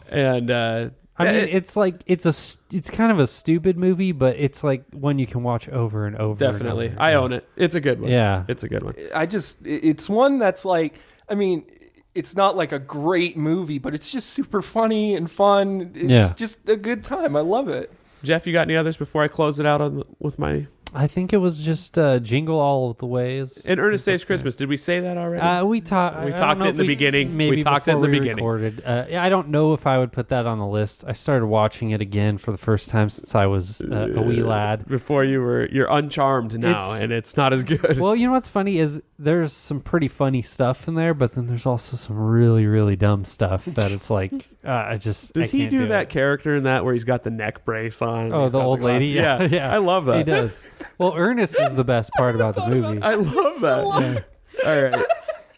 Speaker 4: and
Speaker 6: I mean, it's like it's kind of a stupid movie, but it's like one you can watch over and over.
Speaker 4: definitely,
Speaker 6: and over.
Speaker 4: I own it. It's a good one.
Speaker 6: Yeah.
Speaker 4: it's a good one.
Speaker 3: It's one that's like, I mean, it's not like a great movie, but it's just super funny and fun. It's just a good time. I love it.
Speaker 4: Jeff, you got any others before I close it out with my?
Speaker 6: I think it was just Jingle All of the Ways.
Speaker 4: In Ernest Saves Christmas. Did we say that already?
Speaker 6: We talked.
Speaker 4: We talked it in the beginning.
Speaker 6: Maybe
Speaker 4: We talked it in
Speaker 6: before
Speaker 4: the
Speaker 6: we
Speaker 4: beginning.
Speaker 6: Recorded. I don't know if I would put that on the list. I started watching it again for the first time since I was a wee lad.
Speaker 4: Before you're uncharmed now, and it's not as good.
Speaker 6: Well, you know what's funny is there's some pretty funny stuff in there, but then there's also some really, really dumb stuff that it's like
Speaker 4: Does
Speaker 6: I
Speaker 4: he
Speaker 6: can't
Speaker 4: do
Speaker 6: it.
Speaker 4: that character in that where he's got the neck brace on?
Speaker 6: Oh,
Speaker 4: He's
Speaker 6: the
Speaker 4: got
Speaker 6: old lady.
Speaker 4: glasses?
Speaker 6: Yeah, yeah.
Speaker 4: I love that.
Speaker 6: He does. Well, Ernest is the best part about the movie.
Speaker 4: I love that.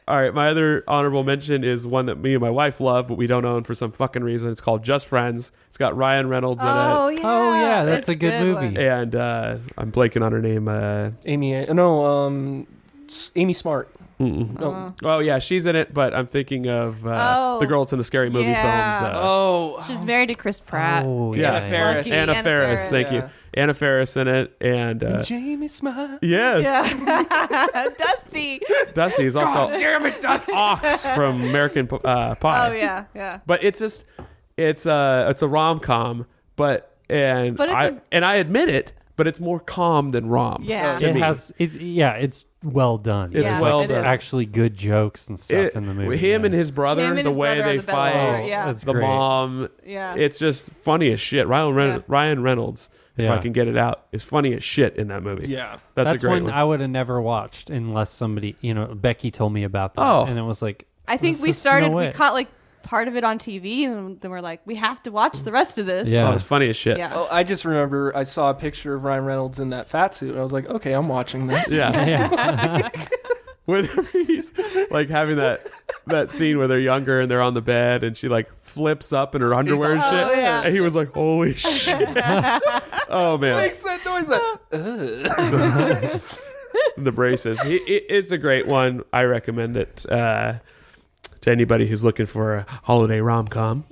Speaker 4: All right. My other honorable mention is one that me and my wife love, but we don't own for some fucking reason. It's called Just Friends. It's got Ryan Reynolds in it.
Speaker 7: Oh yeah.
Speaker 6: Oh, yeah, that's
Speaker 7: It's
Speaker 6: a good movie.
Speaker 7: one.
Speaker 4: And I'm blanking on her name.
Speaker 3: Amy Smart. No.
Speaker 4: Oh yeah, she's in it, but I'm thinking of the girl that's in the Scary Movie
Speaker 7: yeah.
Speaker 4: films.
Speaker 7: She's married to Chris Pratt.
Speaker 6: Oh,
Speaker 4: Yeah.
Speaker 3: Anna Faris.
Speaker 7: Lucky
Speaker 4: Anna Faris. Thank you.
Speaker 3: Yeah.
Speaker 4: Anna Faris in it, and
Speaker 3: Jamie Smart.
Speaker 4: yes,
Speaker 7: Yeah. Dusty.
Speaker 4: Dusty is also
Speaker 3: Damn it, Dusty.
Speaker 4: Ox from American Pie.
Speaker 7: Oh yeah, yeah.
Speaker 4: But it's just it's a rom-com, but
Speaker 7: But it's
Speaker 4: I admit it, but it's more calm than rom.
Speaker 7: Yeah.
Speaker 4: to
Speaker 6: It
Speaker 4: me.
Speaker 6: has. It's well done.
Speaker 4: It's
Speaker 7: Yeah,
Speaker 4: well
Speaker 7: it
Speaker 4: done.
Speaker 7: is.
Speaker 6: Actually, good jokes and stuff in the movie.
Speaker 4: Him
Speaker 6: yeah.
Speaker 4: and his brother,
Speaker 7: Him and
Speaker 4: the
Speaker 7: his
Speaker 4: way
Speaker 7: brother are
Speaker 4: they
Speaker 7: the best
Speaker 4: fight,
Speaker 7: part, yeah.
Speaker 6: That's
Speaker 4: the
Speaker 6: great.
Speaker 4: mom.
Speaker 7: Yeah.
Speaker 4: It's just funny as shit. Ryan Reynolds, if
Speaker 6: Yeah.
Speaker 4: I can get it out, is funny as shit in that movie.
Speaker 3: Yeah.
Speaker 4: That's a great
Speaker 6: one
Speaker 4: one.
Speaker 6: I would have never watched unless somebody, Becky told me about that.
Speaker 4: Oh.
Speaker 6: And it was like,
Speaker 7: I think
Speaker 6: this
Speaker 7: we
Speaker 6: is
Speaker 7: started.
Speaker 6: no
Speaker 7: we
Speaker 6: way.
Speaker 7: caught like part of it on TV, and then we're like, we have to watch the rest of this.
Speaker 6: Yeah.
Speaker 4: Oh, it's funny as shit.
Speaker 7: Yeah.
Speaker 3: Oh, I just remember I saw a picture of Ryan Reynolds in that fat suit, and I was like, okay, I'm watching this.
Speaker 4: Yeah.
Speaker 6: yeah.
Speaker 4: Whenever he's like having that scene where they're younger and they're on the bed and she like flips up in her underwear and shit.
Speaker 7: "Oh, yeah."
Speaker 4: And he was like, holy shit. Oh man.
Speaker 3: Makes that noise.
Speaker 4: The braces. It's a great one. I recommend it to anybody who's looking for a holiday rom-com.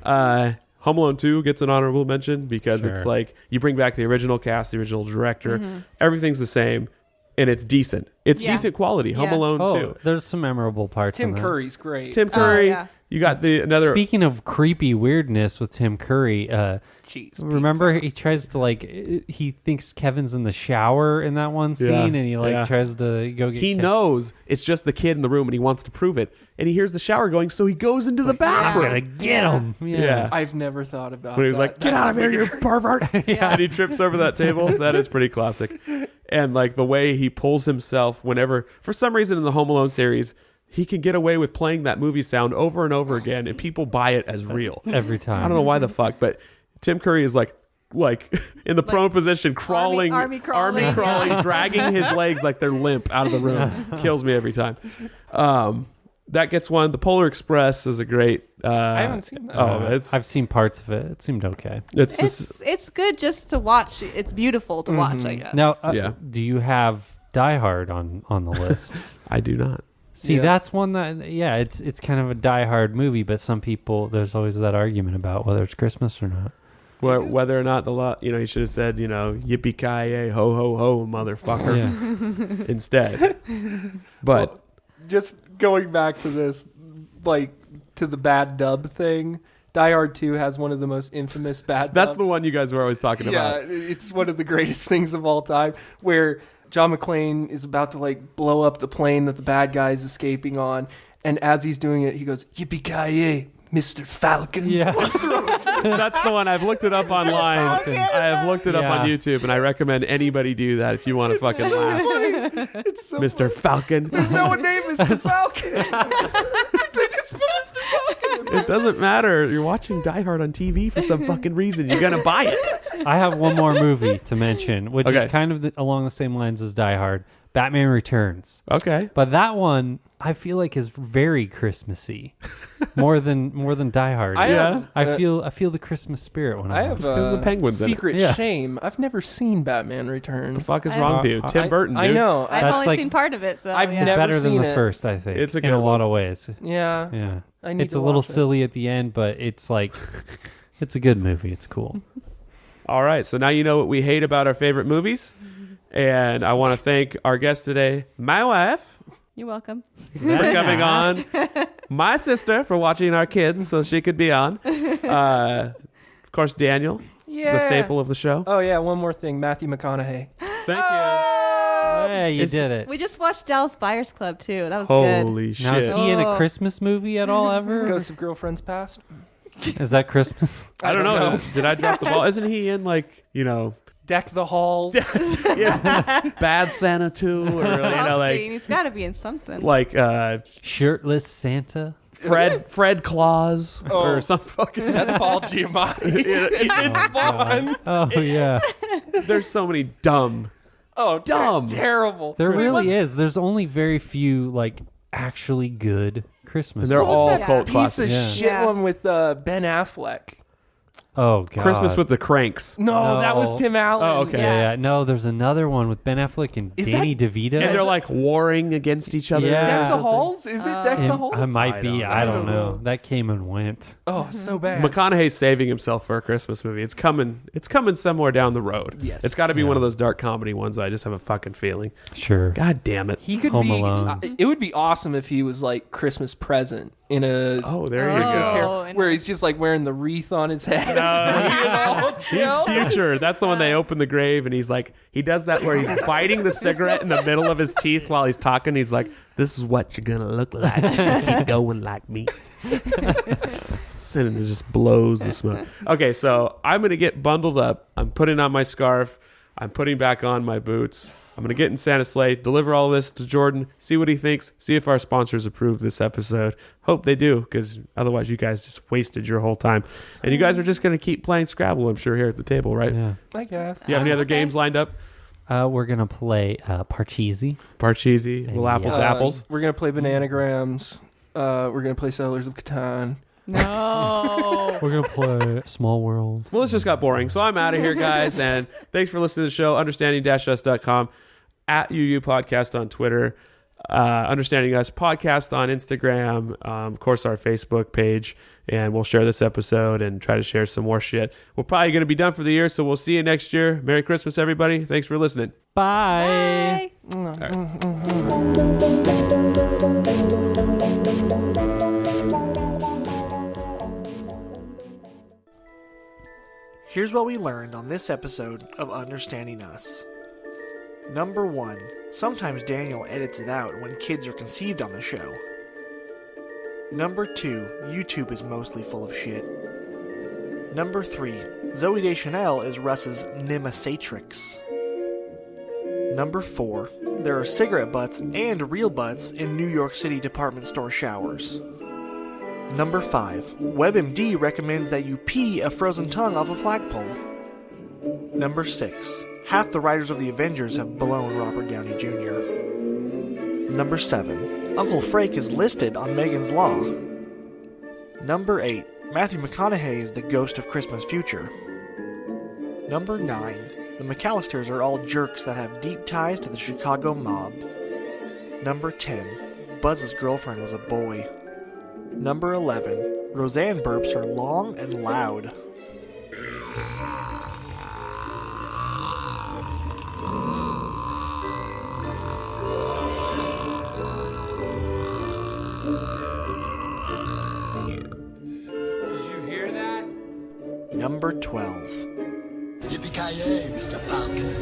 Speaker 4: Home Alone 2 gets an honorable mention because it's
Speaker 6: Sure.
Speaker 4: like you bring back the original cast, the original director. Everything's the same, and it's decent. It's
Speaker 7: Yeah.
Speaker 4: decent quality. Home
Speaker 7: Yeah.
Speaker 4: Alone
Speaker 6: Oh,
Speaker 4: 2.
Speaker 6: there's some memorable parts in
Speaker 3: Tim
Speaker 6: that.
Speaker 3: Curry's great.
Speaker 4: Tim Curry.
Speaker 7: yeah.
Speaker 4: You got another.
Speaker 6: Speaking of creepy weirdness with Tim Curry,
Speaker 3: Cheese.
Speaker 6: remember he tries to he thinks Kevin's in the shower in that one scene,
Speaker 4: Yeah,
Speaker 6: and he
Speaker 4: yeah.
Speaker 6: tries to go get.
Speaker 4: He knows it's just the kid in the room and he wants to prove it. And he hears the shower going, so he goes into the
Speaker 6: I'm
Speaker 4: bathroom.
Speaker 6: gonna get him.
Speaker 4: Yeah.
Speaker 3: I've never thought about
Speaker 4: When he was
Speaker 3: that.
Speaker 4: like, get out of here, you pervert. And he trips over that table. That is pretty classic. And like the way he pulls himself whenever, for some reason in the Home Alone series, he can get away with playing that movie sound over and over again and people buy it as real.
Speaker 6: every time.
Speaker 4: I don't know why the fuck, but Tim Curry is like in the prone position, crawling,
Speaker 7: army crawling, yeah.
Speaker 4: dragging his legs like they're limp out of the room. Kills me every time. That gets one. The Polar Express is a great.
Speaker 3: I haven't seen that.
Speaker 4: Oh,
Speaker 6: I've seen parts of it. It seemed okay.
Speaker 4: it's just,
Speaker 7: It's good just to watch. It's beautiful to watch, I guess.
Speaker 6: Now,
Speaker 4: Yeah.
Speaker 6: do you have Die Hard on the list?
Speaker 4: I do not.
Speaker 6: See,
Speaker 3: Yeah.
Speaker 6: that's one that it's kind of a Die Hard movie, but some people there's always that argument about whether it's Christmas or not.
Speaker 4: Whether or not he should have said, yippee ki yay, ho ho ho, motherfucker,
Speaker 6: Yeah.
Speaker 4: instead. But
Speaker 3: Well, just going back to this, to the bad dub thing, Die Hard 2 has one of the most infamous bad
Speaker 4: that's
Speaker 3: dubs.
Speaker 4: the one you guys were always talking
Speaker 3: Yeah,
Speaker 4: about.
Speaker 3: it's one of the greatest things of all time, where John McClane is about to blow up the plane that the bad guy is escaping on, and as he's doing it, he goes, yippee-ki-yay, Mr. Falcon.
Speaker 6: Yeah.
Speaker 4: That's the one. I've looked it up online. I have looked it up on YouTube, and I recommend anybody do that if you want to fucking laugh.
Speaker 3: It's so
Speaker 4: Mr. Falcon.
Speaker 3: There's no one named Mr. Falcon. They just put Mr. Falcon.
Speaker 4: It doesn't matter. You're watching Die Hard on TV for some fucking reason. You're gonna buy it.
Speaker 6: I have one more movie to mention, which
Speaker 4: Okay.
Speaker 6: is kind of along the same lines as Die Hard. Batman Returns.
Speaker 4: Okay.
Speaker 6: But that one, I feel like is very Christmassy, more than Die Hard. I feel the Christmas spirit when I
Speaker 3: I
Speaker 6: watch
Speaker 3: have
Speaker 6: it.
Speaker 4: Because the penguins in it.
Speaker 3: secret
Speaker 6: Yeah.
Speaker 3: shame. I've never seen Batman Returns.
Speaker 4: The fuck is wrong with you? Tim Burton, dude.
Speaker 3: I know.
Speaker 7: I've
Speaker 6: That's
Speaker 7: only
Speaker 6: like-
Speaker 7: seen part of it, so
Speaker 3: I've
Speaker 7: yeah.
Speaker 3: never
Speaker 6: Better than
Speaker 3: seen
Speaker 6: the
Speaker 3: it.
Speaker 6: first, I think.
Speaker 4: It's a
Speaker 6: in
Speaker 4: good
Speaker 6: a lot
Speaker 4: one.
Speaker 6: of ways.
Speaker 3: Yeah.
Speaker 6: Yeah,
Speaker 3: I need
Speaker 6: it's
Speaker 3: to
Speaker 6: a little
Speaker 3: watch it.
Speaker 6: silly at the end, but it's like it's a good movie. It's cool.
Speaker 4: All right. So now you know what we hate about our favorite movies. And I want to thank our guest today, my wife,
Speaker 7: You're welcome.
Speaker 4: for coming on, my sister for watching our kids so she could be on. Of course, Daniel,
Speaker 3: Yeah.
Speaker 4: the staple of the show.
Speaker 3: Oh yeah, one more thing. Matthew McConaughey.
Speaker 4: Thank you.
Speaker 6: Hey, you did it.
Speaker 7: We just watched Dallas Buyers Club too. That was good.
Speaker 4: Holy shit.
Speaker 6: Now is he in a
Speaker 7: Oh.
Speaker 6: Christmas movie at all ever?
Speaker 3: Ghost of Girlfriends Past.
Speaker 6: Is that Christmas?
Speaker 4: I don't know. Did I drop the ball? Isn't he in
Speaker 3: Deck the Halls.
Speaker 4: Bad Santa 2 or
Speaker 7: Something. He's got to be in something.
Speaker 6: Shirtless Santa.
Speaker 4: Fred Claus or
Speaker 3: Oh.
Speaker 4: some fucking.
Speaker 3: That's Paul Giamatti. It's fun.
Speaker 6: Oh yeah,
Speaker 4: There's so many dumb.
Speaker 3: Oh,
Speaker 4: Dumb.
Speaker 3: terrible.
Speaker 6: there
Speaker 3: Christmas.
Speaker 6: really is. There's only very few like actually good Christmas.
Speaker 4: And they're
Speaker 6: movies.
Speaker 4: all
Speaker 7: that?
Speaker 4: cult
Speaker 3: Piece
Speaker 4: classics.
Speaker 3: of
Speaker 6: Yeah.
Speaker 3: shit
Speaker 7: Yeah.
Speaker 3: one with Ben Affleck.
Speaker 6: Oh god.
Speaker 4: Christmas with the Cranks.
Speaker 3: No, that was
Speaker 6: No.
Speaker 3: Tim Allen.
Speaker 4: Oh, okay.
Speaker 6: Yeah. No, there's another one with Ben Affleck and
Speaker 3: Is
Speaker 6: Danny DeVito.
Speaker 4: And they're like warring against each other.
Speaker 6: Yeah.
Speaker 3: Deck
Speaker 4: or
Speaker 3: the
Speaker 4: something.
Speaker 3: Halls? Is it Deck the Halls?
Speaker 6: I might be.
Speaker 4: I
Speaker 6: I
Speaker 3: don't
Speaker 6: don't know.
Speaker 3: know.
Speaker 6: That came and went.
Speaker 3: Oh, so bad.
Speaker 4: McConaughey's saving himself for a Christmas movie. It's coming. It's coming somewhere down the road.
Speaker 3: Yes.
Speaker 4: It's got to be one of those dark comedy ones. I just have a fucking feeling.
Speaker 6: Sure.
Speaker 4: God damn it.
Speaker 3: He could
Speaker 6: Home
Speaker 3: be.
Speaker 6: Alone.
Speaker 3: It would be awesome if he was like Christmas present in a.
Speaker 4: Oh, there you
Speaker 3: Christmas
Speaker 4: go.
Speaker 3: Carol,
Speaker 7: and-
Speaker 3: where he's just like wearing the wreath on his head.
Speaker 4: He's future. That's the one they open the grave and he's like, he does that where he's biting the cigarette in the middle of his teeth while he's talking. He's like, this is what you're going to look like. if you Keep going like me. And it just blows the smoke. Okay, so I'm going to get bundled up. I'm putting on my scarf. I'm putting back on my boots. I'm going to get in Santa's sleigh, deliver all this to Jordan, see what he thinks, see if our sponsors approve this episode. Hope they do, because otherwise you guys just wasted your whole time. And you guys are just going to keep playing Scrabble, I'm sure, here at the table, right?
Speaker 6: Yeah.
Speaker 3: I guess.
Speaker 4: Do you have any other games lined up?
Speaker 6: We're gonna play Parcheesi.
Speaker 4: Parcheesi, little apples,
Speaker 6: Yeah.
Speaker 4: apples.
Speaker 3: We're gonna play Bananagrams. We're gonna play Settlers of Catan.
Speaker 7: No.
Speaker 6: We're gonna play Small World.
Speaker 4: Well, this just got boring, so I'm out of here, guys. And thanks for listening to the show. Understanding-us.com, at UU Podcast on Twitter, Understanding Us Podcast on Instagram, of course, our Facebook page. And we'll share this episode and try to share some more shit. We're probably going to be done for the year, so we'll see you next year. Merry Christmas, everybody. Thanks for listening.
Speaker 6: Bye.
Speaker 10: Here's what we learned on this episode of Understanding Us. Number 1. Sometimes Daniel edits it out when kids are conceived on the show. Number 2. YouTube is mostly full of shit. Number 3. Zooey Deschanel is Russ's Nemasatrix. Number 4. There are cigarette butts and real butts in New York City department store showers. Number 5. WebMD recommends that you pee a frozen tongue off a flagpole. Number 6. Half the writers of the Avengers have blown Robert Downey Jr. Number 7. Uncle Frake is listed on Megan's Law. Number 8. Matthew McConaughey is the ghost of Christmas future. Number 9. The McAllisters are all jerks that have deep ties to the Chicago mob. Number 10. Buzz's girlfriend was a boy. Number 11. Roseanne burps are long and loud.
Speaker 11: Did you hear that?
Speaker 10: Number 12.
Speaker 11: Yippee-ki-yay, Mr. Falcon.